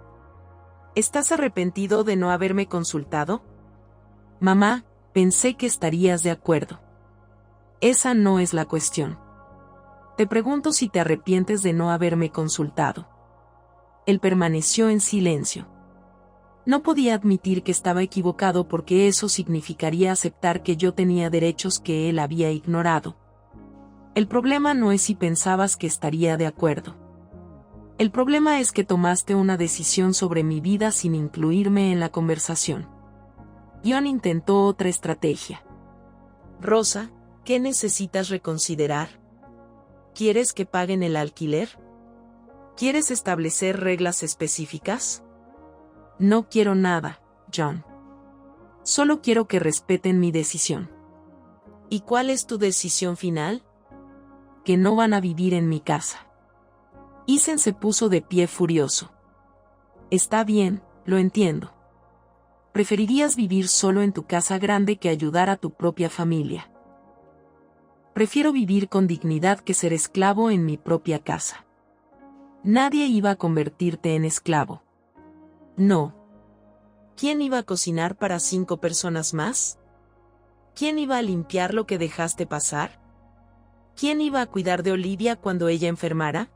S1: ¿Estás arrepentido de no haberme consultado? Mamá, pensé que estarías de acuerdo. Esa no es la cuestión. Te pregunto si te arrepientes de no haberme consultado. Él permaneció en silencio. No podía admitir que estaba equivocado porque eso significaría aceptar que yo tenía derechos que él había ignorado. El problema no es si pensabas que estaría de acuerdo. El problema es que tomaste una decisión sobre mi vida sin incluirme en la conversación. John intentó otra estrategia. Rosa, ¿qué necesitas reconsiderar? ¿Quieres que paguen el alquiler? ¿Quieres establecer reglas específicas? No quiero nada, John. Solo quiero que respeten mi decisión. ¿Y cuál es tu decisión final? Que no van a vivir en mi casa. Isen se puso de pie furioso. Está bien, lo entiendo. Preferirías vivir solo en tu casa grande que ayudar a tu propia familia. Prefiero vivir con dignidad que ser esclavo en mi propia casa. Nadie iba a convertirte en esclavo. No. ¿Quién iba a cocinar para 5 personas más? ¿Quién iba a limpiar lo que dejaste pasar? ¿Quién iba a cuidar de Olivia cuando ella enfermara?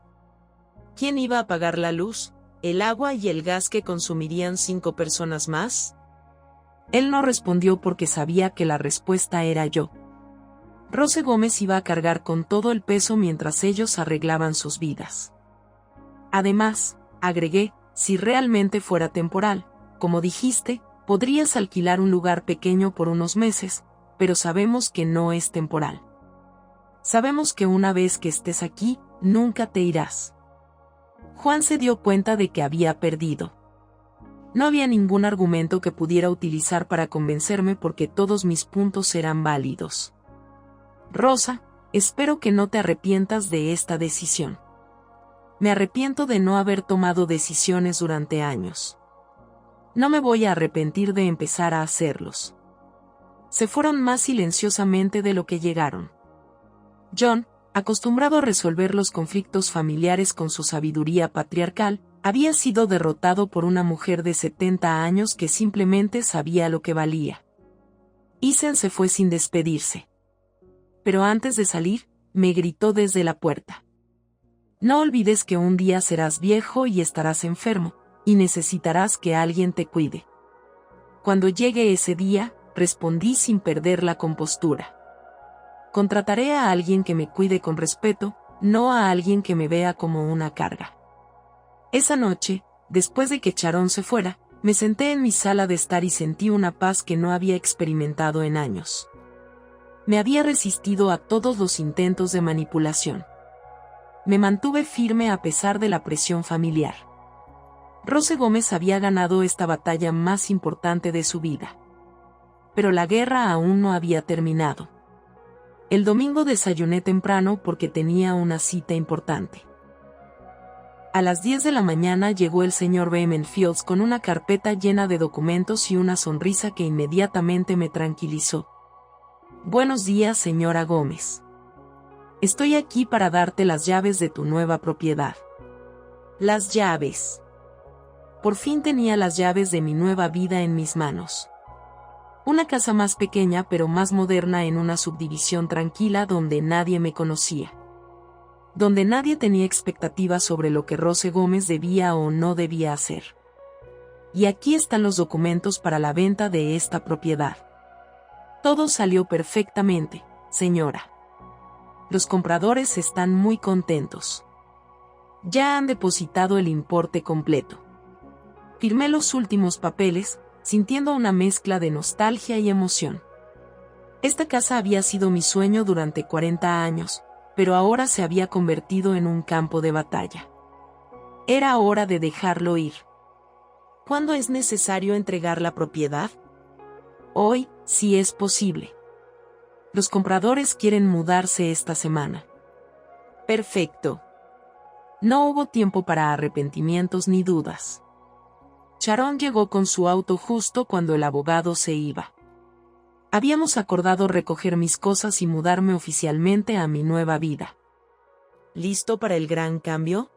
S1: ¿Quién iba a pagar la luz, el agua y el gas que consumirían 5 personas más? Él no respondió porque sabía que la respuesta era yo. Rose Gómez iba a cargar con todo el peso mientras ellos arreglaban sus vidas. Además, agregué, si realmente fuera temporal, como dijiste, podrías alquilar un lugar pequeño por unos meses, pero sabemos que no es temporal. Sabemos que una vez que estés aquí, nunca te irás. Juan se dio cuenta de que había perdido. No había ningún argumento que pudiera utilizar para convencerme porque todos mis puntos eran válidos. Rosa, espero que no te arrepientas de esta decisión. Me arrepiento de no haber tomado decisiones durante años. No me voy a arrepentir de empezar a hacerlos. Se fueron más silenciosamente de lo que llegaron. John, acostumbrado a resolver los conflictos familiares con su sabiduría patriarcal, había sido derrotado por una mujer de 70 años que simplemente sabía lo que valía. Isen se fue sin despedirse. Pero antes de salir, me gritó desde la puerta. No olvides que un día serás viejo y estarás enfermo, y necesitarás que alguien te cuide. Cuando llegue ese día, respondí sin perder la compostura. Contrataré a alguien que me cuide con respeto, no a alguien que me vea como una carga. Esa noche, después de que Sharon se fuera, me senté en mi sala de estar y sentí una paz que no había experimentado en años. Me había resistido a todos los intentos de manipulación. Me mantuve firme a pesar de la presión familiar. Rose Gómez había ganado esta batalla más importante de su vida. Pero la guerra aún no había terminado. El domingo desayuné temprano porque tenía una cita importante. A las 10 de la mañana llegó el señor Beeman Fields con una carpeta llena de documentos y una sonrisa que inmediatamente me tranquilizó. Buenos días, señora Gómez. Estoy aquí para darte las llaves de tu nueva propiedad. Las llaves. Por fin tenía las llaves de mi nueva vida en mis manos. Una casa más pequeña pero más moderna en una subdivisión tranquila donde nadie me conocía. Donde nadie tenía expectativas sobre lo que Rose Gómez debía o no debía hacer. Y aquí están los documentos para la venta de esta propiedad. Todo salió perfectamente, señora. Los compradores están muy contentos. Ya han depositado el importe completo. Firmé los últimos papeles, sintiendo una mezcla de nostalgia y emoción. Esta casa había sido mi sueño durante 40 años, pero ahora se había convertido en un campo de batalla. Era hora de dejarlo ir. ¿Cuándo es necesario entregar la propiedad? Hoy, si es posible. Los compradores quieren mudarse esta semana. Perfecto. No hubo tiempo para arrepentimientos ni dudas. Sharon llegó con su auto justo cuando el abogado se iba. Habíamos acordado recoger mis cosas y mudarme oficialmente a mi nueva vida. ¿Listo para el gran cambio?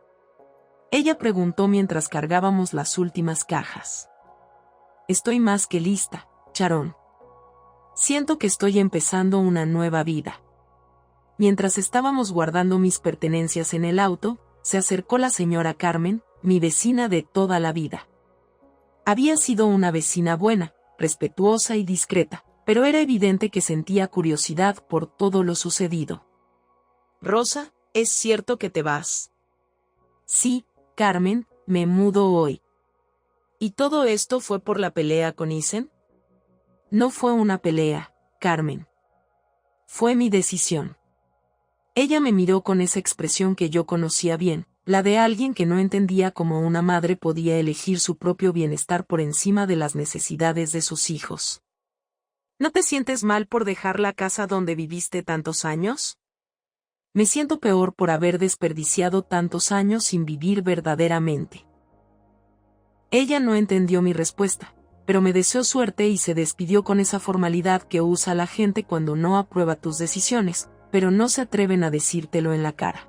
S1: Ella preguntó mientras cargábamos las últimas cajas. Estoy más que lista, Sharon. Siento que estoy empezando una nueva vida. Mientras estábamos guardando mis pertenencias en el auto, se acercó la señora Carmen, mi vecina de toda la vida. Había sido una vecina buena, respetuosa y discreta, pero era evidente que sentía curiosidad por todo lo sucedido. Rosa, ¿es cierto que te vas? Sí, Carmen, me mudo hoy. ¿Y todo esto fue por la pelea con Isen? No fue una pelea, Carmen. Fue mi decisión. Ella me miró con esa expresión que yo conocía bien, la de alguien que no entendía cómo una madre podía elegir su propio bienestar por encima de las necesidades de sus hijos. ¿No te sientes mal por dejar la casa donde viviste tantos años? Me siento peor por haber desperdiciado tantos años sin vivir verdaderamente. Ella no entendió mi respuesta, pero me deseó suerte y se despidió con esa formalidad que usa la gente cuando no aprueba tus decisiones, pero no se atreven a decírtelo en la cara.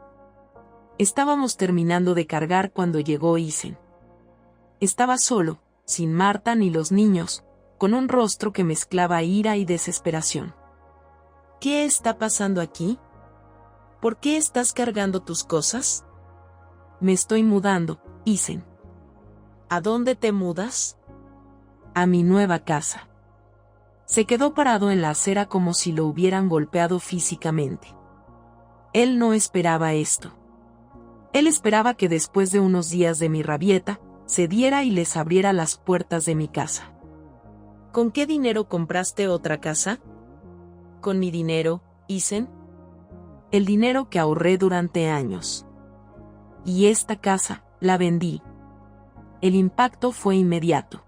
S1: Estábamos terminando de cargar cuando llegó Isen. Estaba solo, sin Marta ni los niños, con un rostro que mezclaba ira y desesperación. ¿Qué está pasando aquí? ¿Por qué estás cargando tus cosas? Me estoy mudando, Isen. ¿A dónde te mudas? A mi nueva casa. Se quedó parado en la acera como si lo hubieran golpeado físicamente. Él no esperaba esto. Él esperaba que después de unos días de mi rabieta, cediera y les abriera las puertas de mi casa. ¿Con qué dinero compraste otra casa? Con mi dinero, Isen. El dinero que ahorré durante años. Y esta casa, la vendí. El impacto fue inmediato.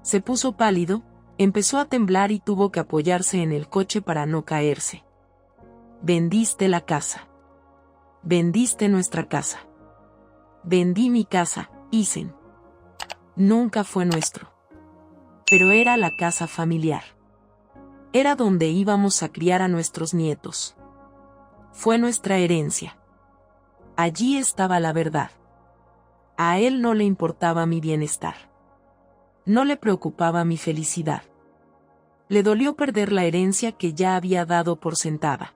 S1: Se puso pálido, empezó a temblar y tuvo que apoyarse en el coche para no caerse. Vendiste la casa. Vendiste nuestra casa. Vendí mi casa, Isen. Nunca fue nuestro. Pero era la casa familiar. Era donde íbamos a criar a nuestros nietos. Fue nuestra herencia. Allí estaba la verdad. A él no le importaba mi bienestar. No le preocupaba mi felicidad. Le dolió perder la herencia que ya había dado por sentada.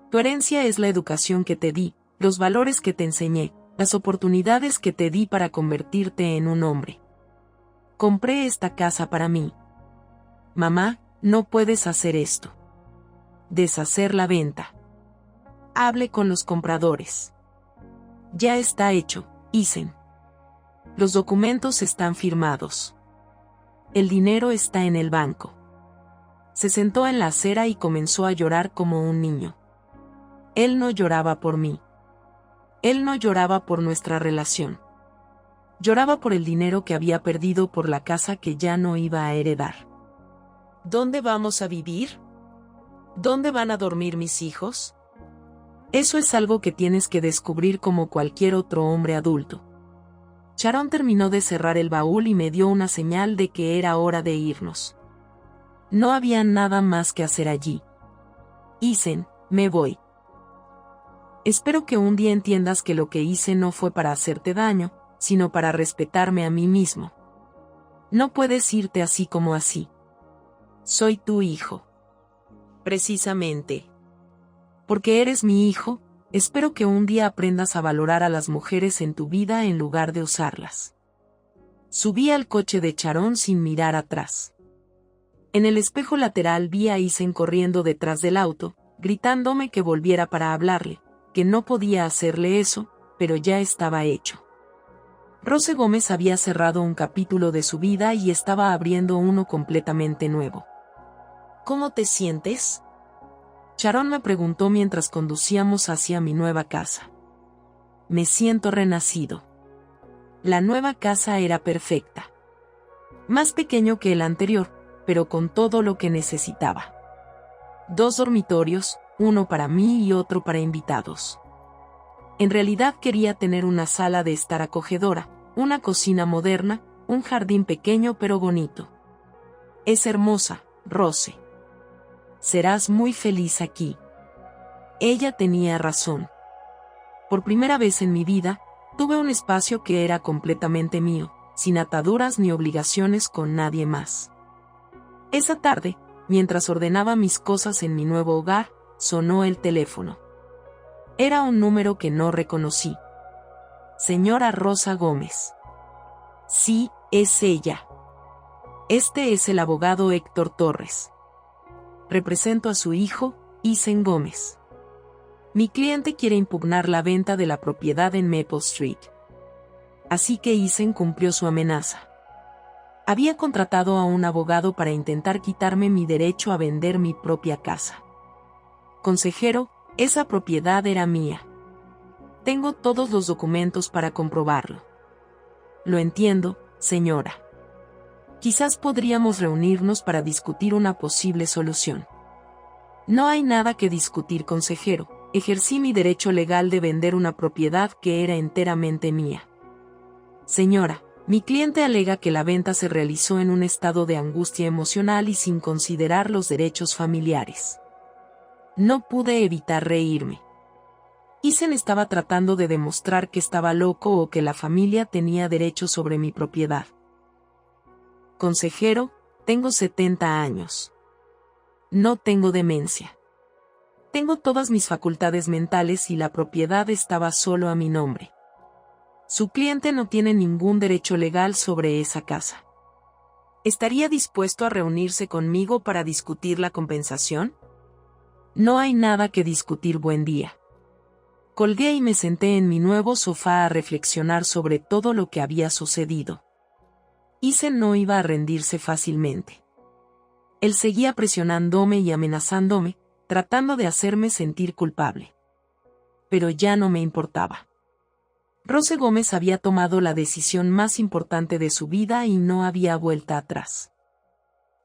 S1: Tu herencia es la educación que te di, los valores que te enseñé, las oportunidades que te di para convertirte en un hombre. Compré esta casa para mí. Mamá, no puedes hacer esto. Deshacer la venta. Hable con los compradores. Ya está hecho, Isen. Los documentos están firmados. El dinero está en el banco. Se sentó en la acera y comenzó a llorar como un niño. Él no lloraba por mí. Él no lloraba por nuestra relación. Lloraba por el dinero que había perdido por la casa que ya no iba a heredar. ¿Dónde vamos a vivir? ¿Dónde van a dormir mis hijos? Eso es algo que tienes que descubrir como cualquier otro hombre adulto. Sharon terminó de cerrar el baúl y me dio una señal de que era hora de irnos. No había nada más que hacer allí. Isen, me voy. Espero que un día entiendas que lo que hice no fue para hacerte daño, sino para respetarme a mí mismo. No puedes irte así como así. Soy tu hijo. Precisamente. Porque eres mi hijo, espero que un día aprendas a valorar a las mujeres en tu vida en lugar de usarlas. Subí al coche de Sharon sin mirar atrás. En el espejo lateral vi a Isen corriendo detrás del auto, gritándome que volviera para hablarle, que no podía hacerle eso, pero ya estaba hecho. Rose Gómez había cerrado un capítulo de su vida y estaba abriendo uno completamente nuevo. ¿Cómo te sientes? Sharon me preguntó mientras conducíamos hacia mi nueva casa. Me siento renacido. La nueva casa era perfecta. Más pequeño que el anterior, pero con todo lo que necesitaba. 2 dormitorios, uno para mí y otro para invitados. En realidad quería tener una sala de estar acogedora, una cocina moderna, un jardín pequeño pero bonito. Es hermosa, Rose. Serás muy feliz aquí. Ella tenía razón. Por primera vez en mi vida, tuve un espacio que era completamente mío, sin ataduras ni obligaciones con nadie más. Esa tarde, mientras ordenaba mis cosas en mi nuevo hogar, sonó el teléfono. Era un número que no reconocí. Señora Rosa Gómez. Sí, es ella. Este es el abogado Héctor Torres. Represento a su hijo, Isen Gómez. Mi cliente quiere impugnar la venta de la propiedad en Maple Street. Así que Isen cumplió su amenaza. Había contratado a un abogado para intentar quitarme mi derecho a vender mi propia casa. Consejero, esa propiedad era mía. Tengo todos los documentos para comprobarlo. Lo entiendo, señora. Quizás podríamos reunirnos para discutir una posible solución. No hay nada que discutir, consejero. Ejercí mi derecho legal de vender una propiedad que era enteramente mía. Señora, mi cliente alega que la venta se realizó en un estado de angustia emocional y sin considerar los derechos familiares. No pude evitar reírme. Isen estaba tratando de demostrar que estaba loco o que la familia tenía derecho sobre mi propiedad. Consejero, tengo 70 años. No tengo demencia. Tengo todas mis facultades mentales y la propiedad estaba solo a mi nombre. Su cliente no tiene ningún derecho legal sobre esa casa. ¿Estaría dispuesto a reunirse conmigo para discutir la compensación? No hay nada que discutir, buen día. Colgué y me senté en mi nuevo sofá a reflexionar sobre todo lo que había sucedido. Ethan no iba a rendirse fácilmente. Él seguía presionándome y amenazándome, tratando de hacerme sentir culpable. Pero ya no me importaba. Rose Gómez había tomado la decisión más importante de su vida y no había vuelta atrás.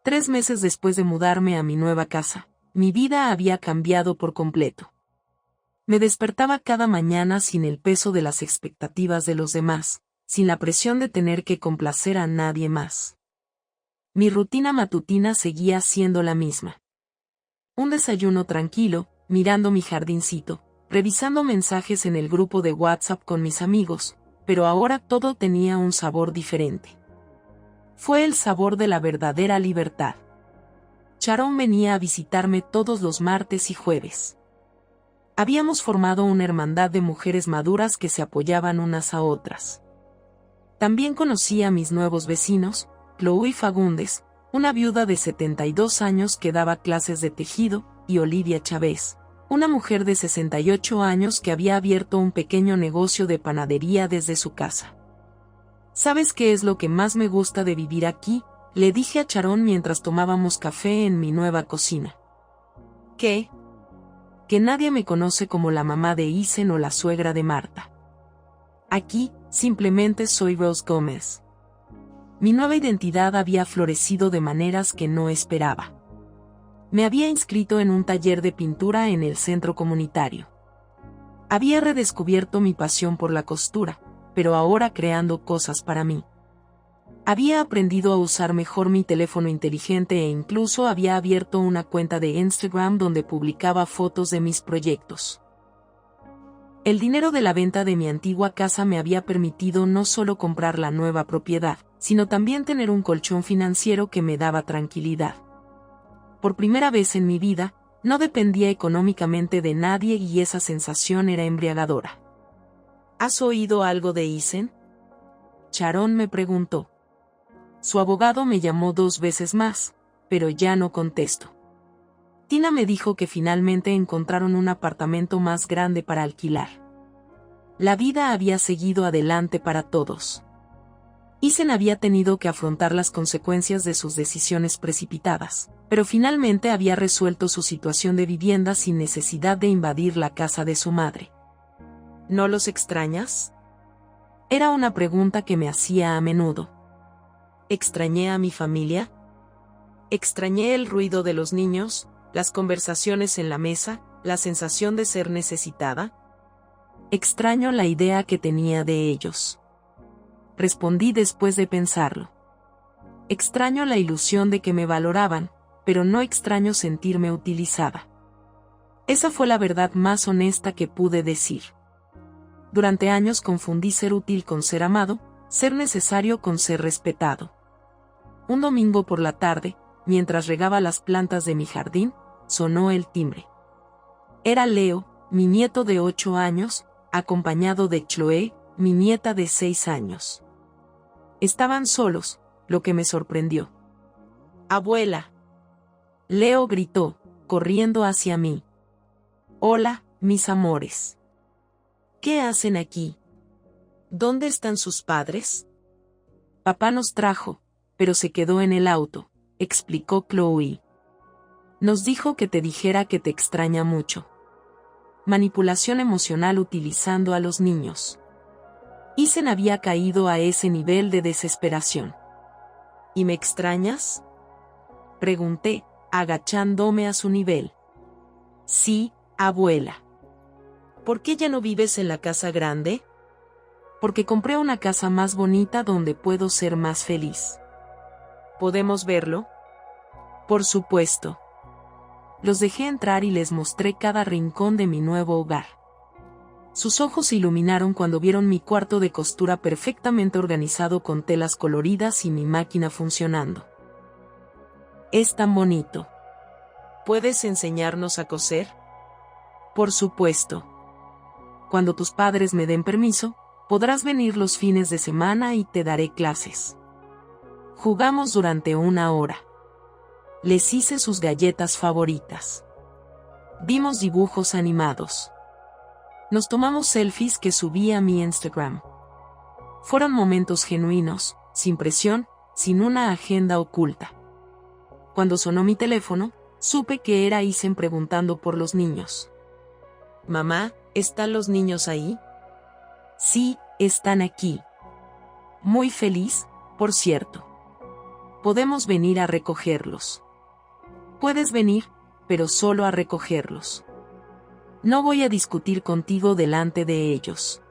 S1: 3 meses después de mudarme a mi nueva casa, mi vida había cambiado por completo. Me despertaba cada mañana sin el peso de las expectativas de los demás, sin la presión de tener que complacer a nadie más. Mi rutina matutina seguía siendo la misma. Un desayuno tranquilo, mirando mi jardincito, revisando mensajes en el grupo de WhatsApp con mis amigos, pero ahora todo tenía un sabor diferente. Fue el sabor de la verdadera libertad. Sharon venía a visitarme todos los martes y jueves. Habíamos formado una hermandad de mujeres maduras que se apoyaban unas a otras. También conocí a mis nuevos vecinos, Chloe Fagundes, una viuda de 72 años que daba clases de tejido, y Olivia Chávez, una mujer de 68 años que había abierto un pequeño negocio de panadería desde su casa. ¿Sabes qué es lo que más me gusta de vivir aquí?, le dije a Sharon mientras tomábamos café en mi nueva cocina. ¿Qué? Que nadie me conoce como la mamá de Ethan o la suegra de Marta. Aquí, simplemente soy Rose Gómez. Mi nueva identidad había florecido de maneras que no esperaba. Me había inscrito en un taller de pintura en el centro comunitario. Había redescubierto mi pasión por la costura, pero ahora creando cosas para mí. Había aprendido a usar mejor mi teléfono inteligente e incluso había abierto una cuenta de Instagram donde publicaba fotos de mis proyectos. El dinero de la venta de mi antigua casa me había permitido no solo comprar la nueva propiedad, sino también tener un colchón financiero que me daba tranquilidad. Por primera vez en mi vida, no dependía económicamente de nadie y esa sensación era embriagadora. ¿Has oído algo de Ethan?, Sharon me preguntó. Su abogado me llamó 2 veces más, pero ya no contesto. Tina me dijo que finalmente encontraron un apartamento más grande para alquilar. La vida había seguido adelante para todos. Ethan había tenido que afrontar las consecuencias de sus decisiones precipitadas, pero finalmente había resuelto su situación de vivienda sin necesidad de invadir la casa de su madre. ¿No los extrañas?, era una pregunta que me hacía a menudo. ¿Extrañé a mi familia? ¿Extrañé el ruido de los niños, las conversaciones en la mesa, la sensación de ser necesitada? Extraño la idea que tenía de ellos. Respondí después de pensarlo. Extraño la ilusión de que me valoraban, pero no extraño sentirme utilizada. Esa fue la verdad más honesta que pude decir. Durante años confundí ser útil con ser amado, ser necesario con ser respetado. Un domingo por la tarde, mientras regaba las plantas de mi jardín, sonó el timbre. Era Leo, mi nieto de 8 años, acompañado de Chloe, mi nieta de 6 años. Estaban solos, lo que me sorprendió. «Abuela». Leo gritó, corriendo hacia mí. «Hola, mis amores. ¿Qué hacen aquí? ¿Dónde están sus padres?» «Papá nos trajo, pero se quedó en el auto», explicó Chloe. «Nos dijo que te dijera que te extraña mucho». Manipulación emocional utilizando a los niños. Ethan había caído a ese nivel de desesperación. ¿Y me extrañas?, pregunté, agachándome a su nivel. «Sí, abuela». «¿Por qué ya no vives en la casa grande?» «Porque compré una casa más bonita donde puedo ser más feliz». ¿Podemos verlo?». «Por supuesto». Los dejé entrar y les mostré cada rincón de mi nuevo hogar. Sus ojos se iluminaron cuando vieron mi cuarto de costura perfectamente organizado con telas coloridas y mi máquina funcionando. «Es tan bonito. ¿Puedes enseñarnos a coser?». Por supuesto. Cuando tus padres me den permiso, podrás venir los fines de semana y te daré clases. Jugamos durante 1 hora. Les hice sus galletas favoritas. Vimos dibujos animados. Nos tomamos selfies que subí a mi Instagram. Fueron momentos genuinos, sin presión, sin una agenda oculta. Cuando sonó mi teléfono, supe que era Isen preguntando por los niños. «Mamá, ¿están los niños ahí?» «Sí, están aquí. Muy feliz, por cierto. Podemos venir a recogerlos». «Puedes venir, pero solo a recogerlos. No voy a discutir contigo delante de ellos».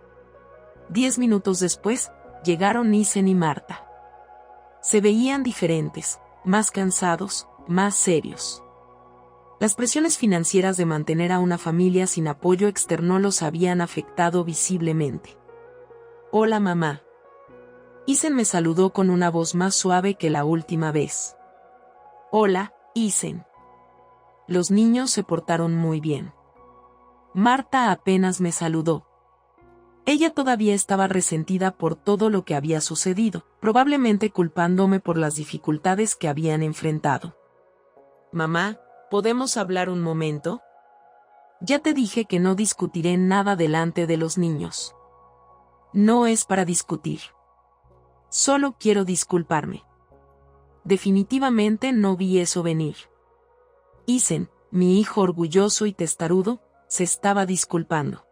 S1: 10 minutos después, llegaron Isen y Marta. Se veían diferentes, más cansados, más serios. Las presiones financieras de mantener a una familia sin apoyo externo los habían afectado visiblemente. «Hola mamá». Isen me saludó con una voz más suave que la última vez. «Hola, Isen». Los niños se portaron muy bien. Marta apenas me saludó. Ella todavía estaba resentida por todo lo que había sucedido, probablemente culpándome por las dificultades que habían enfrentado. «Mamá, ¿podemos hablar un momento?» «Ya te dije que no discutiré nada delante de los niños». «No es para discutir. Solo quiero disculparme. Definitivamente no vi eso venir». Isen, mi hijo orgulloso y testarudo, se estaba disculpando.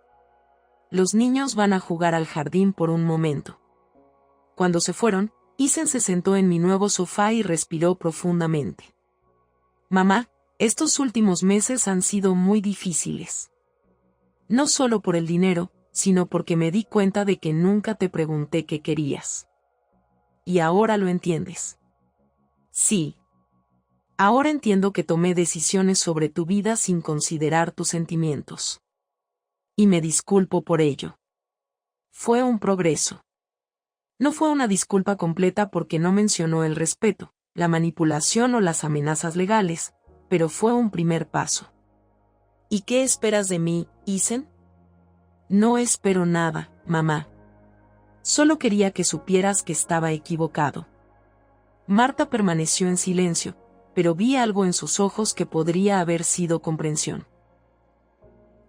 S1: «Los niños van a jugar al jardín por un momento». Cuando se fueron, Isen se sentó en mi nuevo sofá y respiró profundamente. «Mamá, estos últimos meses han sido muy difíciles. No solo por el dinero, sino porque me di cuenta de que nunca te pregunté qué querías. Y ahora lo entiendes». «Sí. Ahora entiendo que tomé decisiones sobre tu vida sin considerar tus sentimientos. Y me disculpo por ello. Fue un progreso». No fue una disculpa completa porque no mencionó el respeto, la manipulación o las amenazas legales, pero fue un primer paso. «¿Y qué esperas de mí, Isen?» «No espero nada, mamá. Solo quería que supieras que estaba equivocado». Marta permaneció en silencio, pero vi algo en sus ojos que podría haber sido comprensión.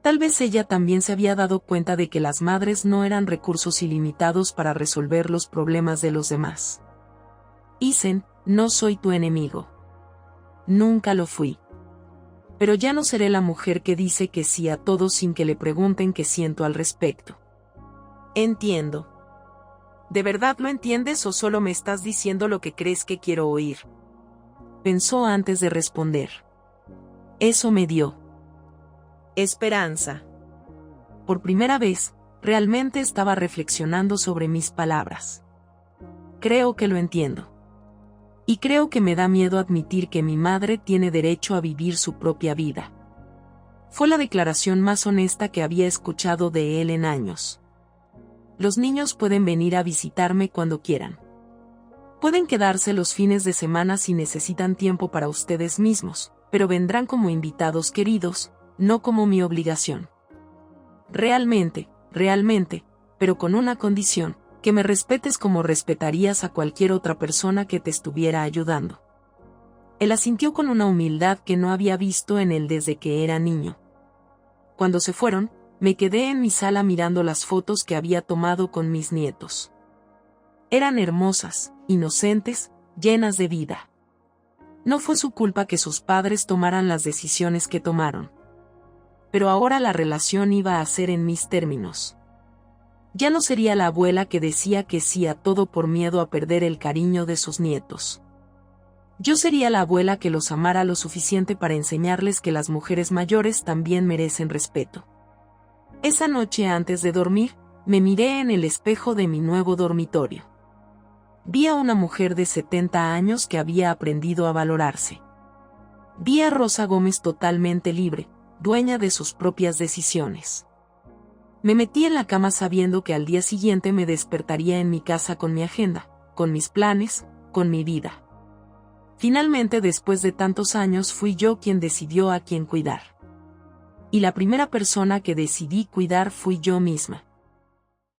S1: Tal vez ella también se había dado cuenta de que las madres no eran recursos ilimitados para resolver los problemas de los demás. «Isen, no soy tu enemigo. Nunca lo fui. Pero ya no seré la mujer que dice que sí a todo sin que le pregunten qué siento al respecto». «Entiendo». «¿De verdad lo entiendes o solo me estás diciendo lo que crees que quiero oír?», pensó antes de responder. Eso me dio esperanza. Por primera vez, realmente estaba reflexionando sobre mis palabras. Creo que lo entiendo. Y creo que me da miedo admitir que mi madre tiene derecho a vivir su propia vida. Fue la declaración más honesta que había escuchado de él en años. Los niños pueden venir a visitarme cuando quieran. Pueden quedarse los fines de semana si necesitan tiempo para ustedes mismos, pero vendrán como invitados queridos, no como mi obligación. Realmente, pero con una condición, que me respetes como respetarías a cualquier otra persona que te estuviera ayudando». Él asintió con una humildad que no había visto en él desde que era niño. Cuando se fueron, me quedé en mi sala mirando las fotos que había tomado con mis nietos. Eran hermosas, inocentes, llenas de vida. No fue su culpa que sus padres tomaran las decisiones que tomaron. Pero ahora la relación iba a ser en mis términos. Ya no sería la abuela que decía que sí a todo por miedo a perder el cariño de sus nietos. Yo sería la abuela que los amara lo suficiente para enseñarles que las mujeres mayores también merecen respeto. Esa noche antes de dormir, me miré en el espejo de mi nuevo dormitorio. Vi a una mujer de 70 años que había aprendido a valorarse. Vi a Rosa Gómez totalmente libre, dueña de sus propias decisiones. Me metí en la cama sabiendo que al día siguiente me despertaría en mi casa con mi agenda, con mis planes, con mi vida. Finalmente, después de tantos años, fui yo quien decidió a quién cuidar. Y la primera persona que decidí cuidar fui yo misma.